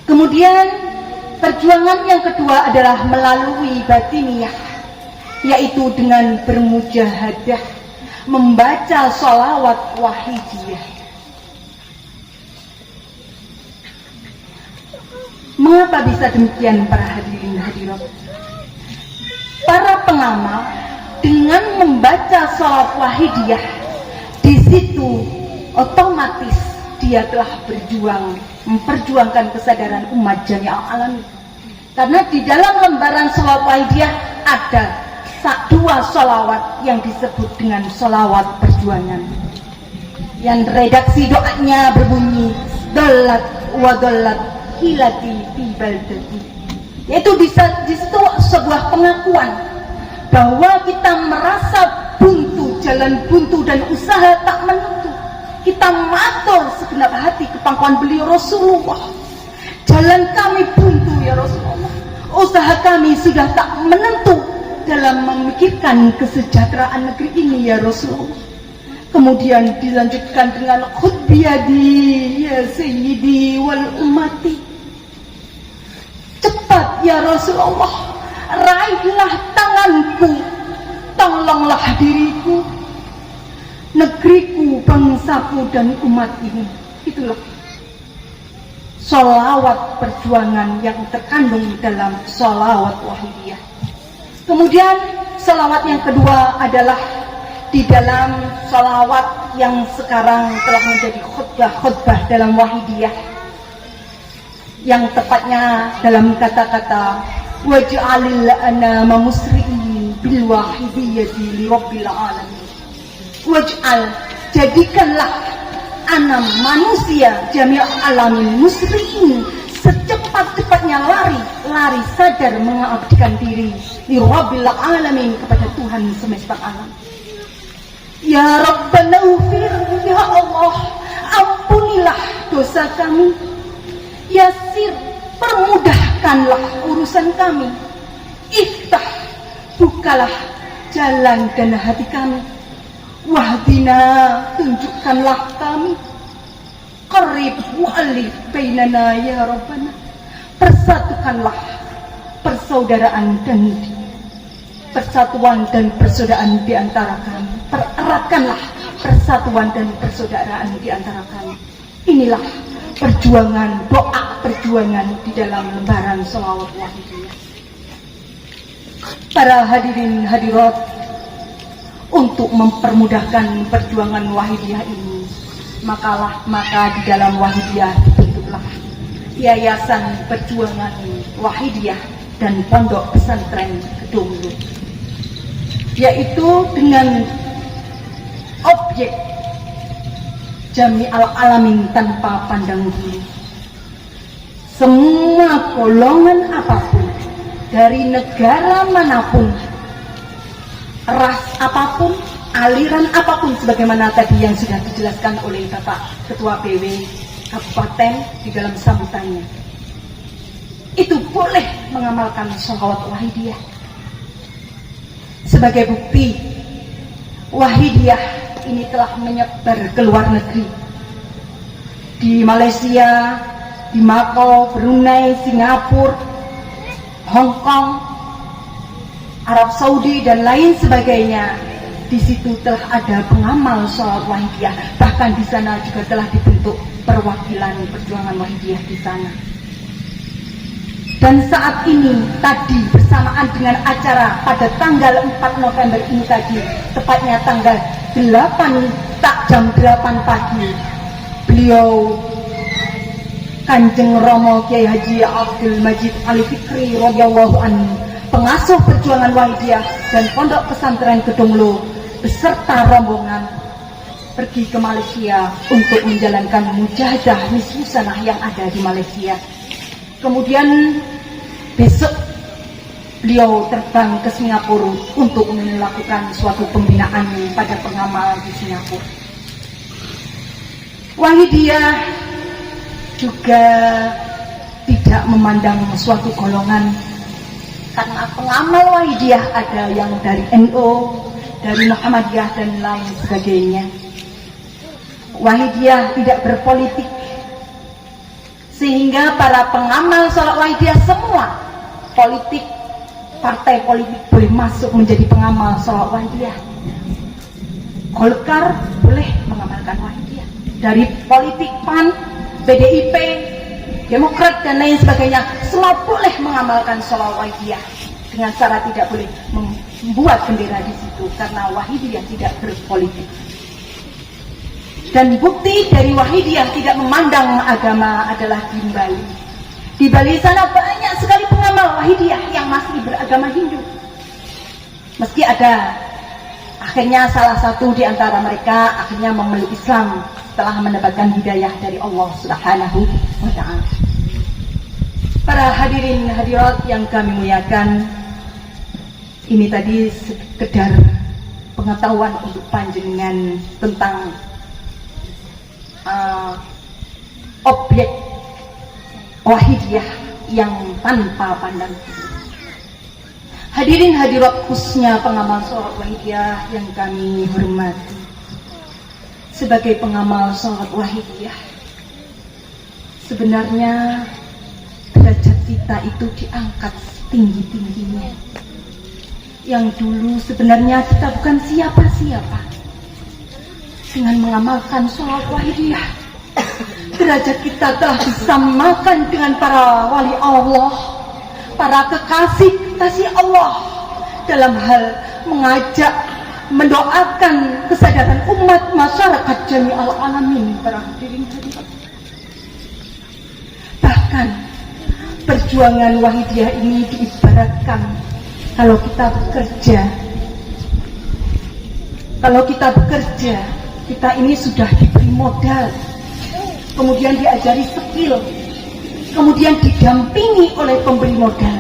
Kemudian perjuangan yang kedua adalah melalui batiniyah, yaitu dengan bermujahadah membaca sholawat wahidiyah. Mengapa bisa demikian para hadirin hadirat? Para pengamal dengan membaca sholawat wahidiyah, di situ otomatis dia telah berjuang memperjuangkan kesadaran umat jami'al alamin. Karena di dalam lembaran sholawat wahidiyah ada dua sholawat yang disebut dengan sholawat perjuangan. Yang redaksi doanya berbunyi dolat wa dolat hilati fi baldati, yaitu di situ sebuah pengakuan bahwa kita merasa buntu, jalan buntu dan usaha tak menentu. Kita matur segenap hati ke pangkuan beliau Rasulullah, jalan kami buntu ya Rasulullah, usaha kami sudah tak menentu dalam memikirkan kesejahteraan negeri ini ya Rasulullah. Kemudian dilanjutkan dengan khudbiyadi ya Sayyidi wal ummati, cepat ya Rasulullah, raihlah tanganku, tolonglah diriku, negeriku, bangsaku dan umat ini. Itulah sholawat perjuangan yang terkandung dalam sholawat wahidiyah. Kemudian sholawat yang kedua adalah di dalam sholawat yang sekarang telah menjadi khutbah dalam wahidiyah, yang tepatnya dalam kata-kata waj'alil anama musri'in bil wahidiyyati li rabbil alamin. Waj'al, jadikanlah anam manusia jami'al alamin musri'in, secepat-cepatnya lari sadar mengabdikan diri li rabbil alamin, kepada Tuhan semesta alam. Ya Rabbana ufir, ya Allah, ampunilah dosa kami. Yasir, permudahkanlah urusan kami. Iftah, bukalah jalan dan hati kami. Wahdina, tunjukkanlah kami. Qarib wa'alif bainana ya Rabbana, persatukanlah persaudaraan dan persatuan dan persaudaraan di antara kami. Pereratkanlah persatuan dan persaudaraan di antara kami. Inilah perjuangan, doa perjuangan di dalam lembaran sholawat wahidiyah. Para hadirin hadirat, untuk mempermudahkan perjuangan wahidiyah ini, maka di dalam wahidiyah dibentuklah Yayasan Perjuangan Wahidiyah dan Pondok Pesantren Gedung Lu, yaitu dengan objek Jami al-alamin tanpa pandang bulu. Semua golongan apapun, dari negara manapun, ras apapun, aliran apapun, sebagaimana tadi yang sudah dijelaskan oleh Bapak Ketua PW Kabupaten di dalam sambutannya, itu boleh mengamalkan sholawat wahidiyah. Sebagai bukti, wahidiyah ini telah menyebar ke luar negeri, di Malaysia, di Macau, Brunei, Singapura, Hong Kong, Arab Saudi dan lain sebagainya. Di situ telah ada pengamal sholawat wahidiyah, bahkan di sana juga telah dibentuk perwakilan perjuangan wahidiyah di sana. Dan saat ini tadi bersamaan dengan acara pada tanggal 4 November ini tadi, tepatnya tanggal 8 jam 8 pagi, beliau Kanjeng Romo Kiai Haji Abdul Majid Ali Fikri radhiyallahu anhu, pengasuh perjuangan wahidiyah dan Pondok Pesantren Gedung Lu, beserta rombongan pergi ke Malaysia untuk menjalankan mujahadah nisfu sanah yang ada di Malaysia. Kemudian besok beliau terbang ke Singapura untuk melakukan suatu pembinaan pada pengamal di Singapura. Wahidiyah juga tidak memandang suatu golongan, karena pengamal wahidiyah ada yang dari NU, dari Muhammadiyah dan lain sebagainya. Wahidiyah tidak berpolitik, sehingga para pengamal sholat wahidiyah semua politik, partai politik boleh masuk menjadi pengamal sholat wahidiyah. Golkar boleh mengamalkan wahidiyah, dari politik PAN, PDIP, Demokrat dan lain sebagainya, semua boleh mengamalkan sholat wahidiyah dengan cara tidak boleh membuat bendera di situ, karena wahidiyah tidak berpolitik. Dan bukti dari wahidiyah tidak memandang agama adalah di Bali. Di Bali sana banyak sekali pengamal wahidiyah yang masih beragama Hindu. Meski ada, akhirnya salah satu di antara mereka akhirnya memeluk Islam setelah mendapatkan hidayah dari Allah Subhanahu wa Ta'ala. Para hadirin hadirat yang kami muliakan, ini tadi sekedar pengetahuan untuk panjenengan tentang objek wahidiyah yang tanpa pandang bulu. Hadirin hadirat khususnya pengamal sholat wahidiyah yang kami hormati, sebagai pengamal sholat wahidiyah, sebenarnya derajat kita itu diangkat tinggi-tingginya. Yang dulu sebenarnya kita bukan siapa-siapa. Dengan mengamalkan sholat wahidiyah, derajat kita telah disamakan dengan para wali Allah, para kekasih Allah, dalam hal mengajak, mendoakan kesadaran umat masyarakat jami al-alamin. Para hadirin hadirat, bahkan perjuangan wahidiyah ini diibaratkan, kalau kita bekerja, kita ini sudah diberi modal, kemudian diajari skill, kemudian didampingi oleh pemberi modal,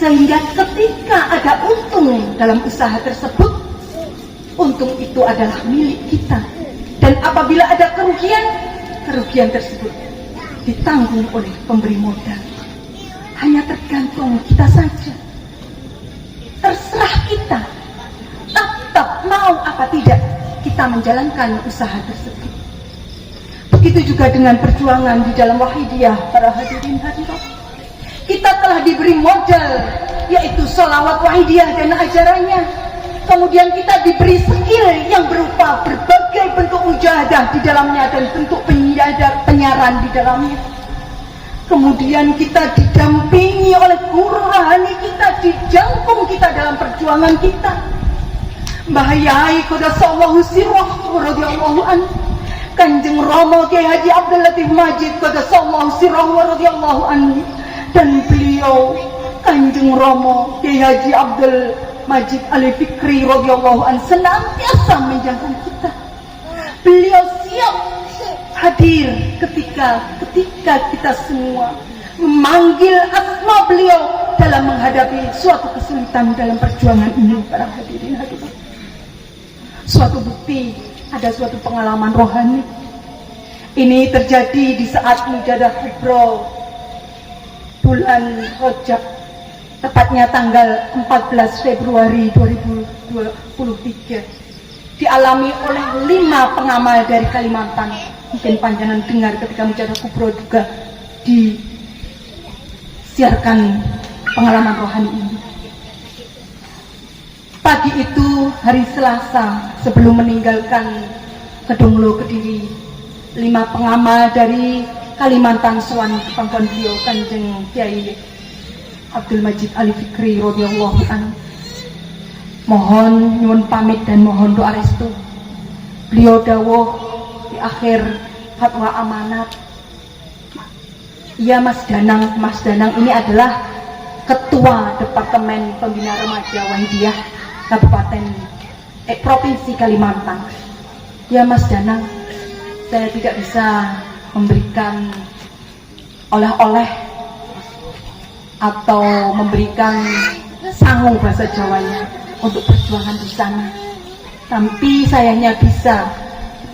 sehingga ketika ada untung dalam usaha tersebut, untung itu adalah milik kita. Dan apabila ada kerugian tersebut ditanggung oleh pemberi modal. Hanya tergantung kita saja. Terserah kita, tetap mau apa tidak kita menjalankan usaha tersebut. Begitu juga dengan perjuangan di dalam Wahidiyah, para hadirin hadirat. Kita telah diberi modal, yaitu sholawat Wahidiyah dan ajarannya. Kemudian kita diberi skill yang berupa berbagai bentuk mujahadah di dalamnya dan bentuk penyiaran di dalamnya. Kemudian kita didampingi oleh guru rohani kita, dijangkung kita dalam perjuangan kita. Mbah Yai Qadasallahu sirrah radhiyallahu anhu, Kanjeng Rama Kyai Haji Abdul Latif Majid Qadasallahu sirrah radhiyallahu anhu, dan beliau Kanjeng Rama Kyai Haji Abdul Majid Ali Fikri radhiyallahu anhu senantiasa menjangkung kita. Beliau siap hadir ketika kita semua memanggil asma beliau dalam menghadapi suatu kesulitan dalam perjuangan ini, para hadirin hadirat. Suatu bukti, ada suatu pengalaman rohani. Ini terjadi di saat mujahadah kubro bulan Rajab, tepatnya tanggal 14 Februari 2023, dialami oleh 5 pengamal dari Kalimantan. Mungkin panjenengan dengar ketika mujahadah kubro juga disiarkan pengalaman rohani ini. Pagi itu, hari Selasa, sebelum meninggalkan Kedunglo Kediri, 5 pengamal dari Kalimantan sowan panggon beliau Kanjeng Kyai Abdul Majid Ali Fikri radhiyallahu anhu. Mohon nyuwun pamit dan mohon doa restu. Beliau dawuh di akhir fatwa amanat, ya Mas Danang ini adalah Ketua Departemen Pembina Remaja Wahidiyah Kabupaten Provinsi Kalimantan. Ya Mas Danang, saya tidak bisa memberikan oleh-oleh atau memberikan sangu bahasa Jawanya untuk perjuangan di sana. Tapi saya hanya bisa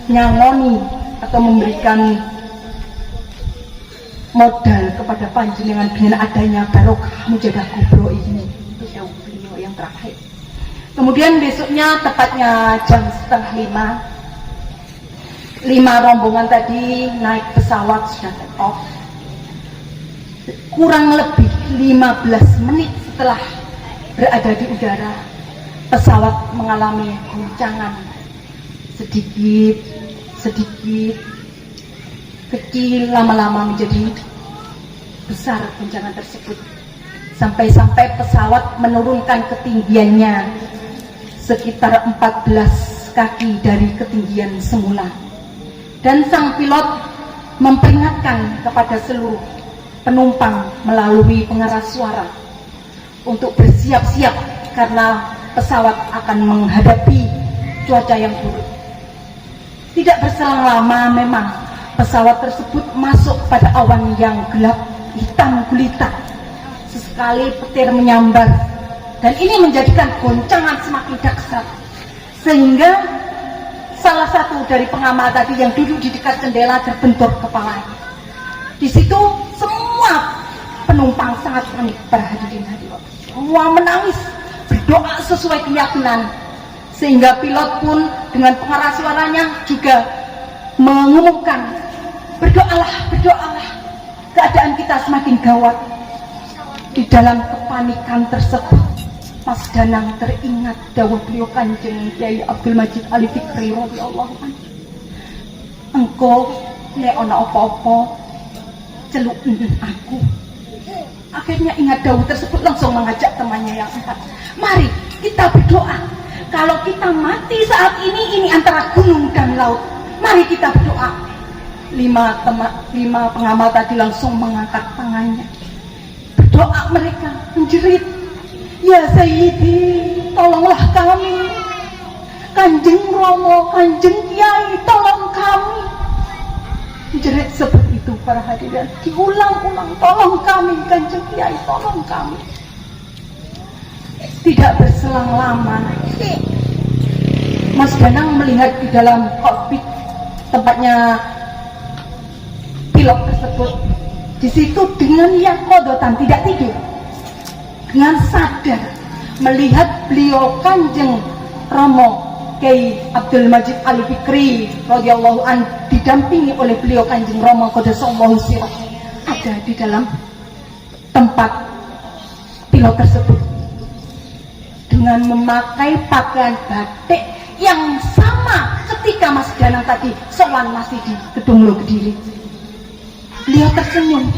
nyangoni atau memberikan modal kepada panjenengan dengan adanya barokah mujahadah kubro ini. Itu jauh beliau yang terakhir. Kemudian besoknya tepatnya jam 4:30, 5 rombongan tadi naik pesawat, sudah take off. Kurang lebih 15 menit setelah berada di udara, pesawat mengalami guncangan sedikit, kecil, lama-lama menjadi besar guncangan tersebut. Sampai-sampai pesawat menurunkan ketinggiannya sekitar 14 kaki dari ketinggian semula. Dan sang pilot memperingatkan kepada seluruh penumpang melalui pengeras suara untuk bersiap-siap karena pesawat akan menghadapi cuaca yang buruk. Tidak berselang lama memang pesawat tersebut masuk pada awan yang gelap, hitam gulita. Sesekali petir menyambar, dan ini menjadikan goncangan semakin dahsyat, sehingga salah satu dari pengamal tadi yang duduk di dekat jendela terbentur kepalanya. Di situ semua penumpang sangat panik, para hadirin hadirat. Semua menangis, berdoa sesuai keyakinan, sehingga pilot pun dengan pengeras suaranya juga mengumumkan, berdoalah, keadaan kita semakin gawat. Di dalam kepanikan tersebut, Mas Danang teringat dawuh beliau Kanjeng Kyai Abdul Majid Ali Fikri radhiyallahu anhu. Engkau nek ana apa-apa celuk aku. Akhirnya ingat dawuh tersebut, langsung mengajak temannya yang 4. Mari kita berdoa. Kalau kita mati saat ini antara gunung dan laut. Mari kita berdoa. 5 pengamal tadi langsung mengangkat tangannya. Berdoa mereka, menjerit, ya Sayyidi, tolonglah kami. Kanjeng Romo, Kanjeng Kiai, tolong kami. Menjerit seperti itu, para hadirin. Diulang-ulang, tolong kami, Kanjeng Kiai, tolong kami. Tidak berselang lama, Mas Danang melihat di dalam kokpit tempatnya pilot tersebut, di situ dengan yang kodotan tidak tidur, dengan sadar melihat beliau Kanjeng Romo Kiai Abdul Majid Ali Fikri radhiyallahu an didampingi oleh beliau Kanjeng Romo Qaddasallahu sirah ada di dalam tempat pilot tersebut dengan memakai pakaian batik yang sama ketika Mas Danang tadi sowan masih di Gedung Lo Kediri. Beliau tersenyum,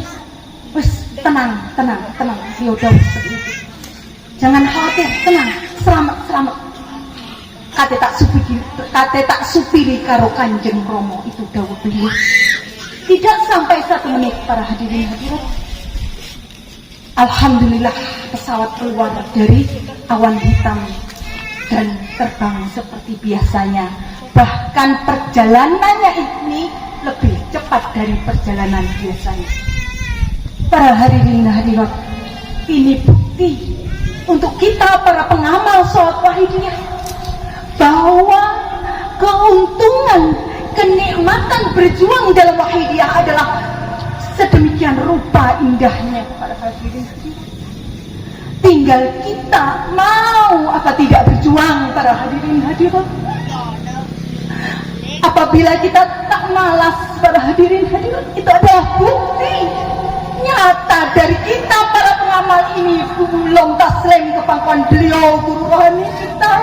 wes tenang, beliau dawuh seperti itu. Jangan khawatir, tenang, selamat. Kate tak supiri karo Kanjeng Romo, itu dawuh beliau. Tidak sampai 1 menit para hadirin hadirat, alhamdulillah pesawat keluar dari awan hitam dan terbang seperti biasanya. Bahkan perjalanannya ini lebih cepat dari perjalanan biasanya. Para hadirin hadirat, ini bukti untuk kita para pengamal sholat wahidiyah bahwa keuntungan, kenikmatan berjuang dalam wahidiyah adalah sedemikian rupa indahnya para hadirin hadirat. Tinggal kita mau apa tidak berjuang para hadirin hadirat. Apabila kita tak malas para hadirin hadirat, itu adalah bukti nyata dari kita para pengamal ini belum taslim ke pangkuan beliau guru rohani kita.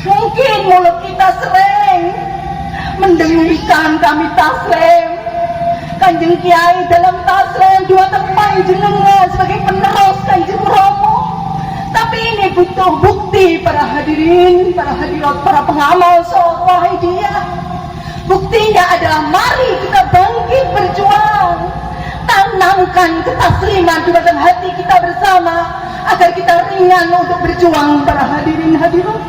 Mungkin mulut kita sering mendengarkan kami taslim Kanjeng Kiai dalam taslim 2 tempat jenengan sebagai penerus Kanjeng Romo. Tapi ini butuh bukti para hadirin, para hadirat, para pengamal sholat wahidiyah. Buktinya adalah mari kita bangkit berjuang, tanamkan ketasliman di dalam hati kita bersama agar kita ringan untuk berjuang para hadirin hadirat.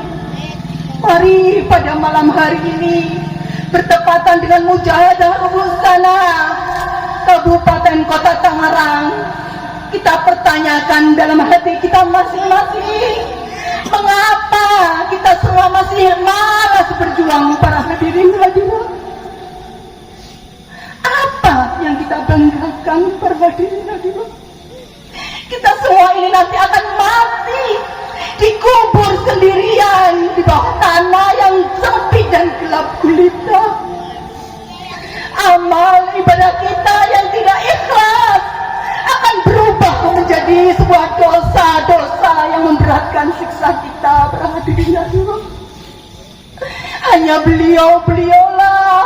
Mari pada malam hari ini bertepatan dengan Mujahadah Rubusana Kabupaten Kota Tangerang, kita pertanyakan dalam hati kita masing-masing, mengapa kita semua masih malas berjuang para hadirin hadirat? Apa yang kita banggakan para hadirin hadirat? Kita semua ini nanti akan mati, dikubur sendirian di bawah tanah yang sempit dan gelap gulita. Amal ibadah kita yang tidak ikhlas akan berubah menjadi sebuah dosa-dosa yang memberatkan siksa kita para hadirin hadirat. Hanya beliaulah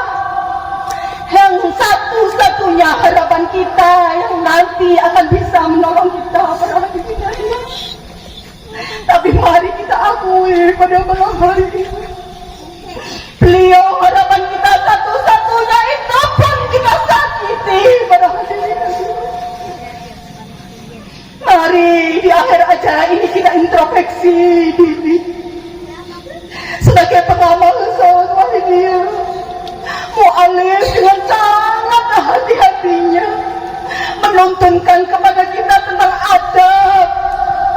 yang satu-satunya harapan kita yang nanti akan bisa menolong kita para hadirin hadirat. Tapi mari kita akui pada malam hari ini, beliau harapan kita satu-satunya, itu pun kita sakiti pada hadirin hadirat. Mari di akhir acara ini kita introspeksi diri sebagai pengamal sholat wahidiyah. Mu'alif dengan sangat hati-hatinya menuntunkan kepada kita tentang adab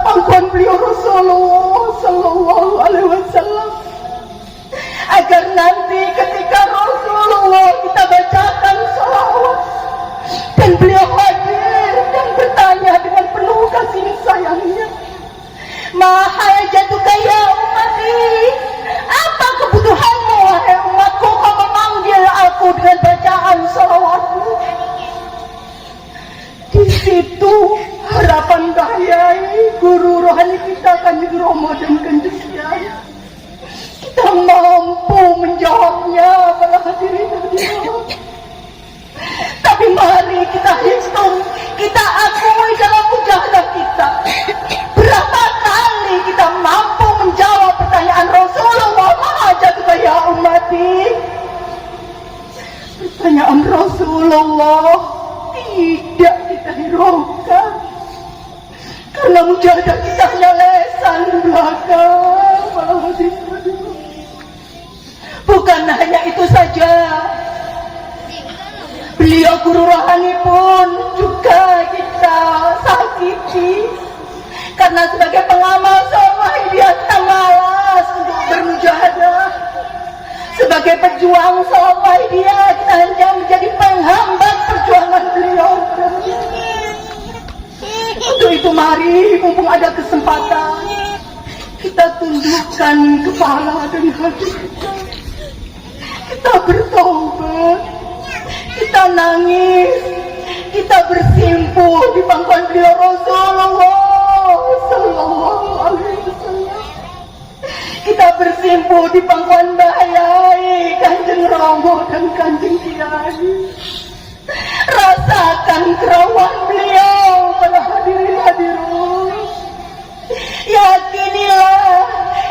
pangkuan beliau Rasulullah Sallallahu Alaihi Wasallam, agar nanti ketika Rasulullah kita bacakan sholawat dan beliau hadir dan bertanya dengan penuh kasih sayangnya, mahajatuka ya ummati, apa kebutuhanmu wahai umatku, kau memanggil aku dengan bacaan sholawatmu. Di situ harapan Kyai guru rohani kita Kanjeng Romo dan Kanjeng Kiai, kita mampu menjawabnya para hadirin hadirat. Tapi mari kita hitung, kita akui dalam mujahadah kita, berapa kali kita mampu menjawab pertanyaan Rasulullah, mahajatuka ya ummati. Pertanyaan Rasulullah tidak kita hiraukan karena mujahadah kita hanya lesan belakang para hadirin hadirat. Bukan hanya itu saja, beliau guru rohani pun juga kita sakiti karena sebagai pengamal sholat dia kita malas untuk bermujahadah sebagai pejuang seolah dia hanya menjadi penghambat perjuangan beliau. Untuk itu mari mumpung ada kesempatan kita tundukkan kepala dan hati kita. Kita bertobat, kita nangis, kita bersimpuh di pangkuan beliau Rasulullah Sallallahu Alaihi Wasallam. Kita bersimpuh di pangkuan Bahayai, Kanjeng Romo dan Kanjeng Kiai. Rasakan kerawan beliau para hadirin hadirat. Yakinilah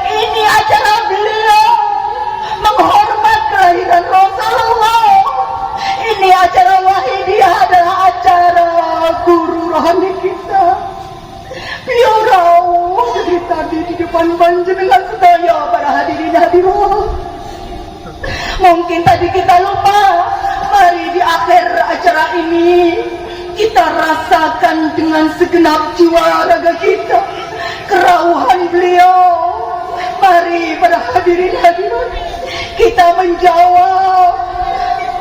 ini acara beliau menghormat kelahiran Rasulullah. Ini acara Wahidiyah adalah acara guru rohani kita. Beliau rawuh dari tadi di depan panjenengan sedaya para hadirin hadirat. Mungkin tadi kita lupa. Mari di akhir acara ini kita rasakan dengan segenap jiwa raga kita kerauhan beliau. Mari para hadirin hadirat kita menjawab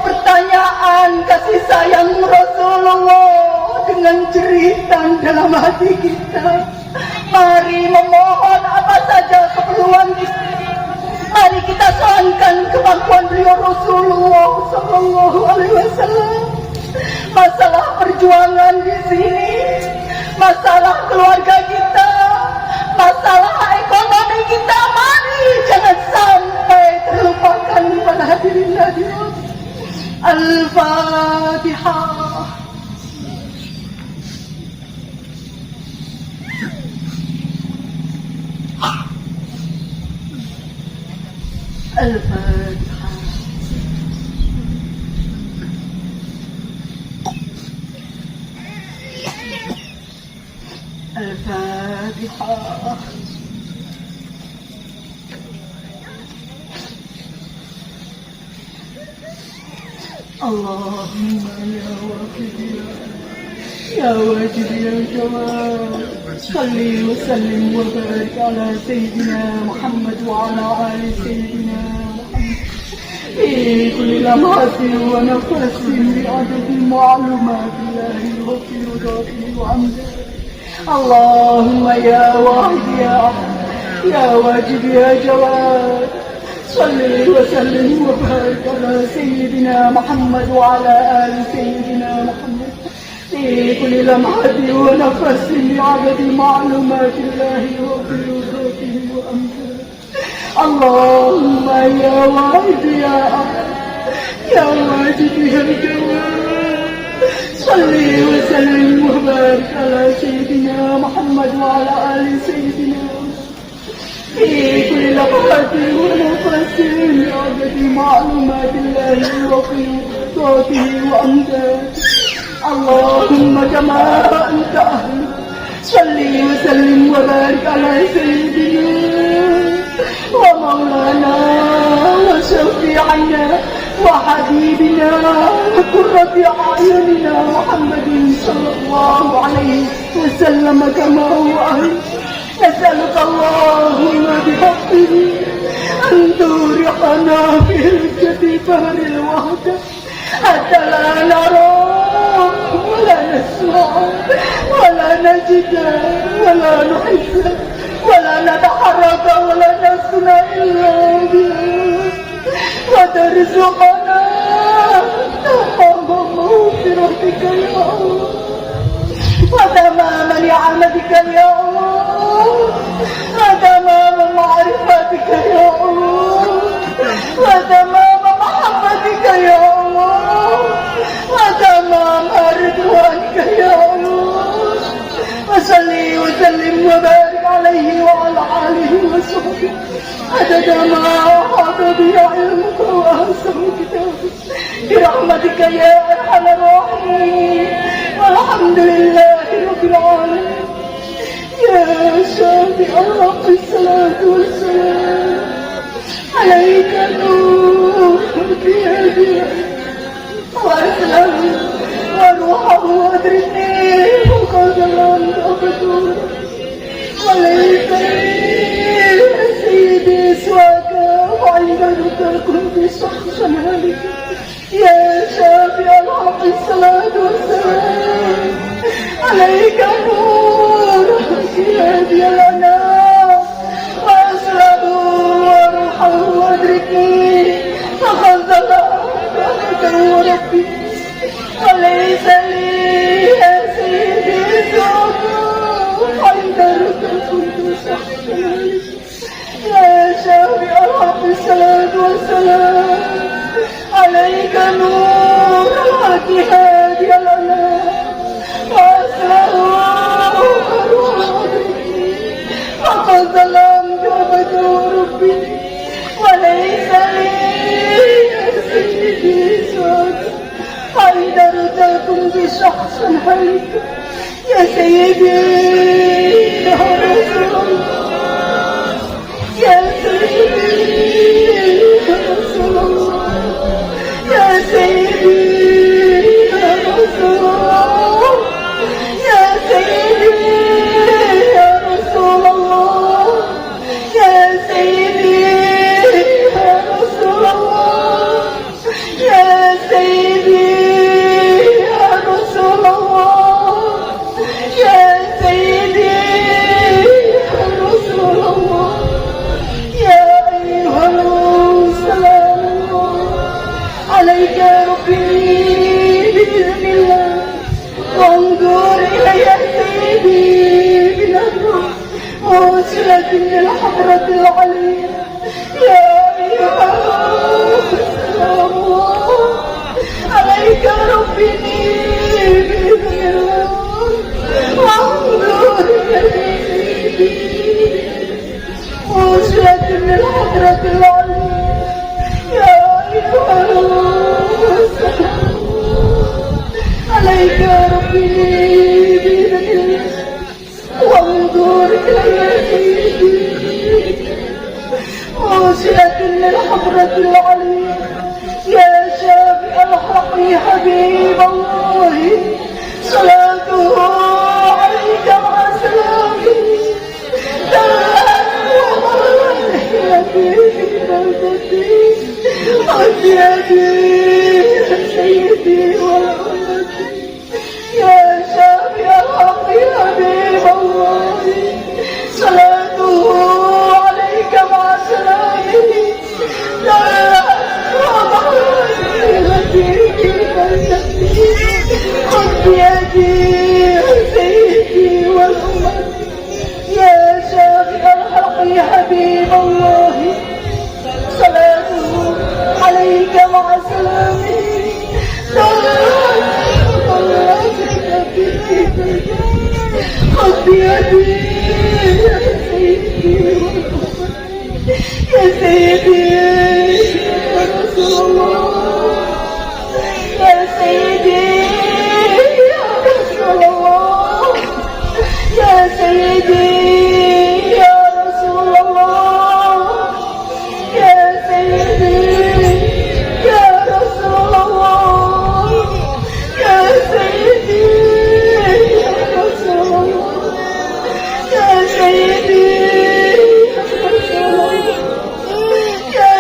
pertanyaan kasih sayang Rasulullah dengan jeritan dalam hati kita. Mari memohon apa saja keperluan kita. Mari kita serahkan kemampuan beliau Rasulullah Sallallahu Alaihi Wasallam. Masalah perjuangan di sini, masalah keluarga kita, masalah ekonomi kita, mari jangan sampai terlupakan pada hadirin hadirat. Al-Fatihah. Al-Fatihah. Al-Fatihah. Allahumma ya wafid ya wajib ya jawad. Salli wa sallim wa barik ala Sayyidina Muhammad wa ala ali Sayyidina Muhammad fi kulli lamhatin wa nafasin bi adadi ma'lumatillahi wa fi ridatihi wa amdihi. Allahumma ya wahid ya ahad ya wajib ya jawad. Salli wa sallim wa barik ala Sayyidina Muhammad wa ala ali Sayyidina Muhammad في كل لمحة ونفس بعدد معلومات الله وقدرته وأمره. اللهم يا واحد يا أحد يا واجد يا الجواد. صل وسلم وبارك على سيدنا محمد وعلى آل سيدنا في كل لمحة ونفس بعدد معلومات الله وقدرته وأمره. اللهم كما أنت أهل صل وسلم وبارك على سيدنا ومولانا وشفيعنا وحبيبنا وقرة أعيننا محمد صلى الله عليه وسلم كما هو أهل. نسألك اللهم بحقه أن تورقنا في رجة بحر الوحدة حتى لا نرى ولا نسمع ولا نجد ولا نحس ولا نتحرك ولا نصنع إلا بك وترزقنا تمام مغفرتك يا الله وتمام نعمتك يا الله وتمام معرفتك يا الله وتمام محبتك يا الله وتمام رضوانك يا الله. وصل وسلم وبارك عليه وعلى آله وصحبه عدد ما أحاط به علمك وأحسن كتابك برحمتك يا أرحم الراحمين. والحمد لله رب العالمين. يا شافع الرب الصلاة والسلام عليك نور بيدي وأسلم وروحه وأدركني وقدرا أبدو وليس سيدي سوى بشخص هالك يا شافع الحق الصلاة والسلام عليك نورك يا هادي الأنام وأسره وروحه وأدركي فقد ظلمت وربي وليس لي يا سيدي سوى حيدرك كنت شخصا يا شافع الحق الصلاة والسلام عليك نور الحق هادي الأنام وأسره وروحي فقد ظلمت ربي وليس لي يا سيدي سوى حيدرتكم بشخص هلك يا سيدي يا رسول الله يا سيدي يا رسول الله يا سيدي يا رسول الله يا سيدي يا رسول الله يا سيدي يا رسول الله يا سيدي يا رسول الله يا سيدي يا رسول الله يا أيها السلام عليك ربي بإذن الله وانظر إلي يا سيدي بنظر موصلة للحضرة العليا يا أيها السلام عليك ربي بإذن الله وانظر إلي موصلة للحضرة العليا يا أيها السلام عليك ربي بإذن الله وانظر إلي يا سيدي موصلة للحضرة العليا يا شافع الحق حبيب الله صلاته عليك مع سلامه أسيادي يا سيدي وأمتي يا شافع الحق حبيب الله صلاته عليك مع سلامه خذ بيدي يا سيدي والأمة يا شافع الحق حبيب الله صلاته عليك مع سلامه خذ بيدي يا سيدي والأمة يا سيدي يا رسول الله يا سيدي يا رسول الله يا سيدي يا رسول الله يا سيدي يا رسول الله يا سيدي يا رسول الله يا سيدي يا رسول الله يا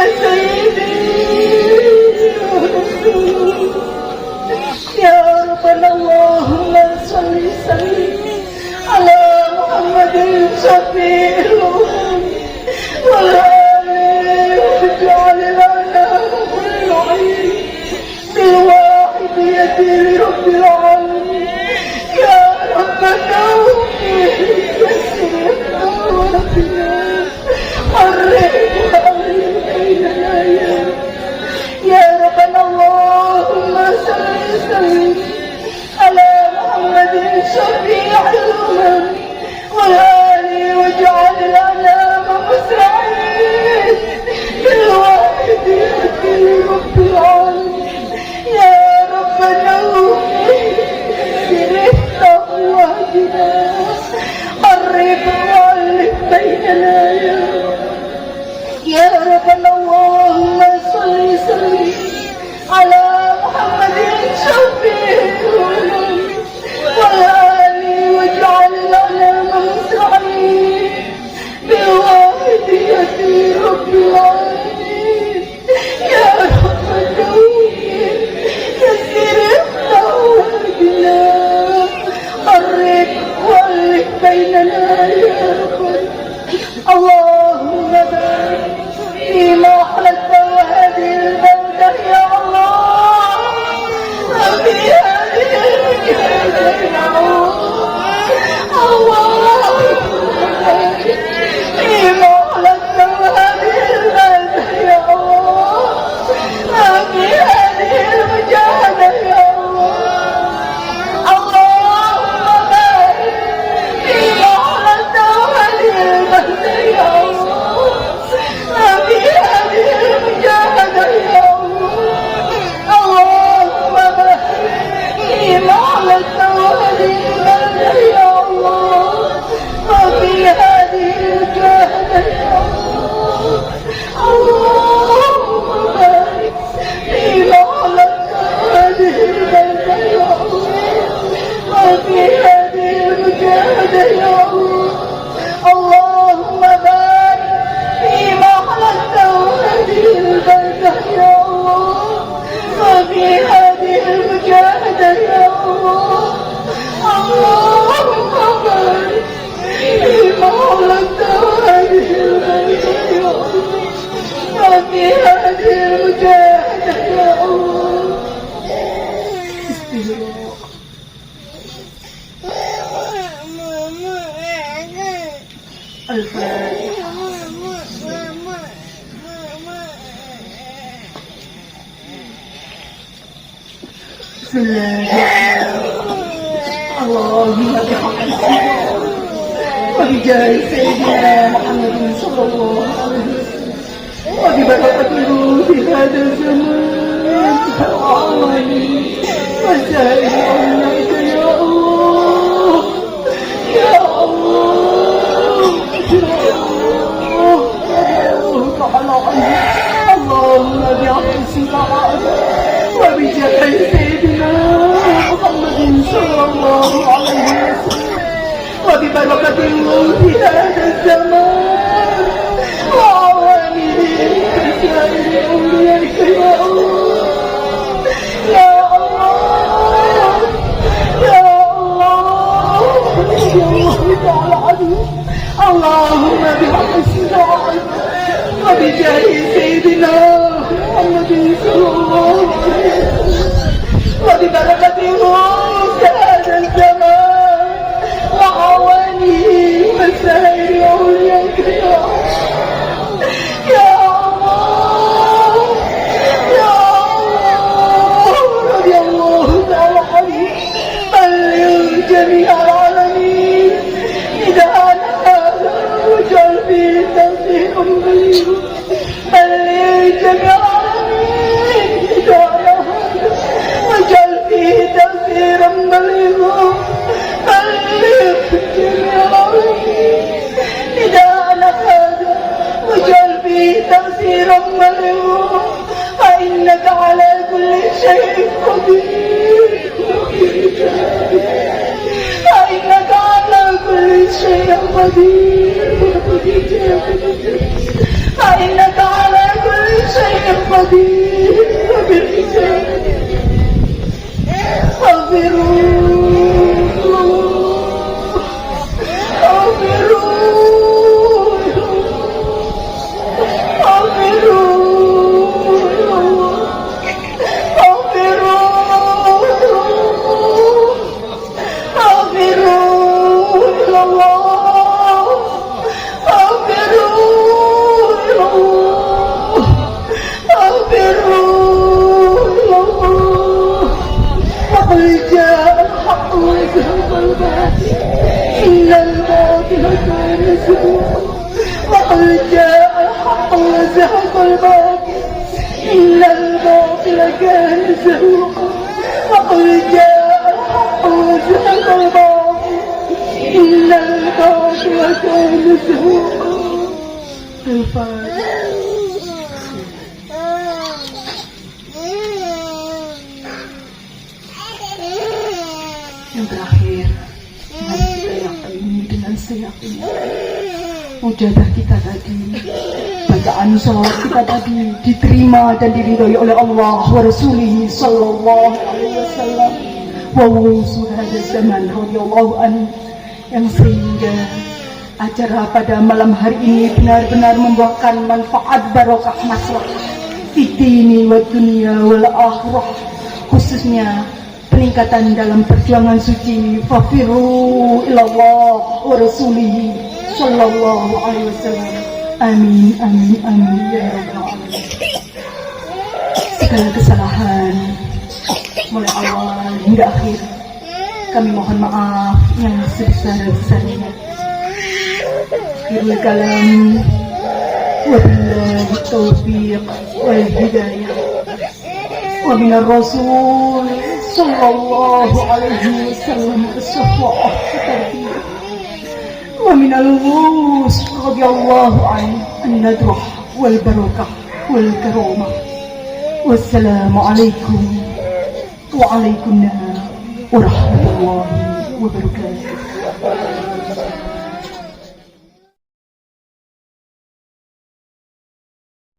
Bismillahirrahmanirrahim. Allahumma bihamdika wa bijaahi sayyidina Muhammadin sallallahu alaihi wasallam wa bi barakatihi fi hadzal zaman awali wa sa'iri awliyaika ya Allah ya Allah ya Allah ta'ala Allahumma bihamdika wa bijaahi sayyidina Muhammadin sallallahu alaihi wasallam وببركة في هذا الزمان وعوامله كسائر أوليائك يا الله يا الله يا الله يا الله تعالى عنه اللهم بحق السلام وبجاه سيدنا محمد صلى الله عليه وسلم وببركته في هذا الزمان وعوانه وسائر أوليائك يا الله يا الله رضي الله تعالى عنه بلغ جميع العالمين نداءنا هذا واجعل فيه تأثير بليغ بلغ جميع العالمين نداءنا هذا واجعل فيه تأثيرا بليغا نداءنا هذا واجعل فيه تأثيرا بليغا فإنك على كل شيء قدير فإنك على كل شيء قدير فإنك على كل شيء قدير وبالإجابة إن الباطل كان زهوقا وقل جاء الحق وزهق الباطل إن الباطل كان زهوقا وقل جاء الحق وزهق الباطل إن الباطل كان زهوقا الفاتحة. Yang terakhir, mari kita yakini dengan seyakin mujadah kita tadi, bacaan salawat kita tadi diterima dan diridhoi oleh Allah wa Rasulih sallallahu alaihi wasallam wa wusul hadza zaman radhiyallahu an, yang sehingga acara pada malam hari ini benar-benar membuahkan manfaat barokah maslahah di dini wa dunia wal akhirah, khususnya peningkatan dalam perjuangan suci fafiru ilallah wa rasulihi sallallahu alaihi wasallam. Amin amin amin ya rabbal alamin. Segala kesalahan mulai awal hingga akhir kami mohon maaf yang sebesar-besarnya. Akhirul kalam wa billahi taufiq wal hidayah wa minar rasul sallallahu alaihi wasallam as-safa'ah at-tarbiyah wa minal ghus radhiyallahu anhu an-nadrah wal barakah wal karamah. Wassalamu alaikum wa alaikumussalam wa rahmatullahi wa barakatuh.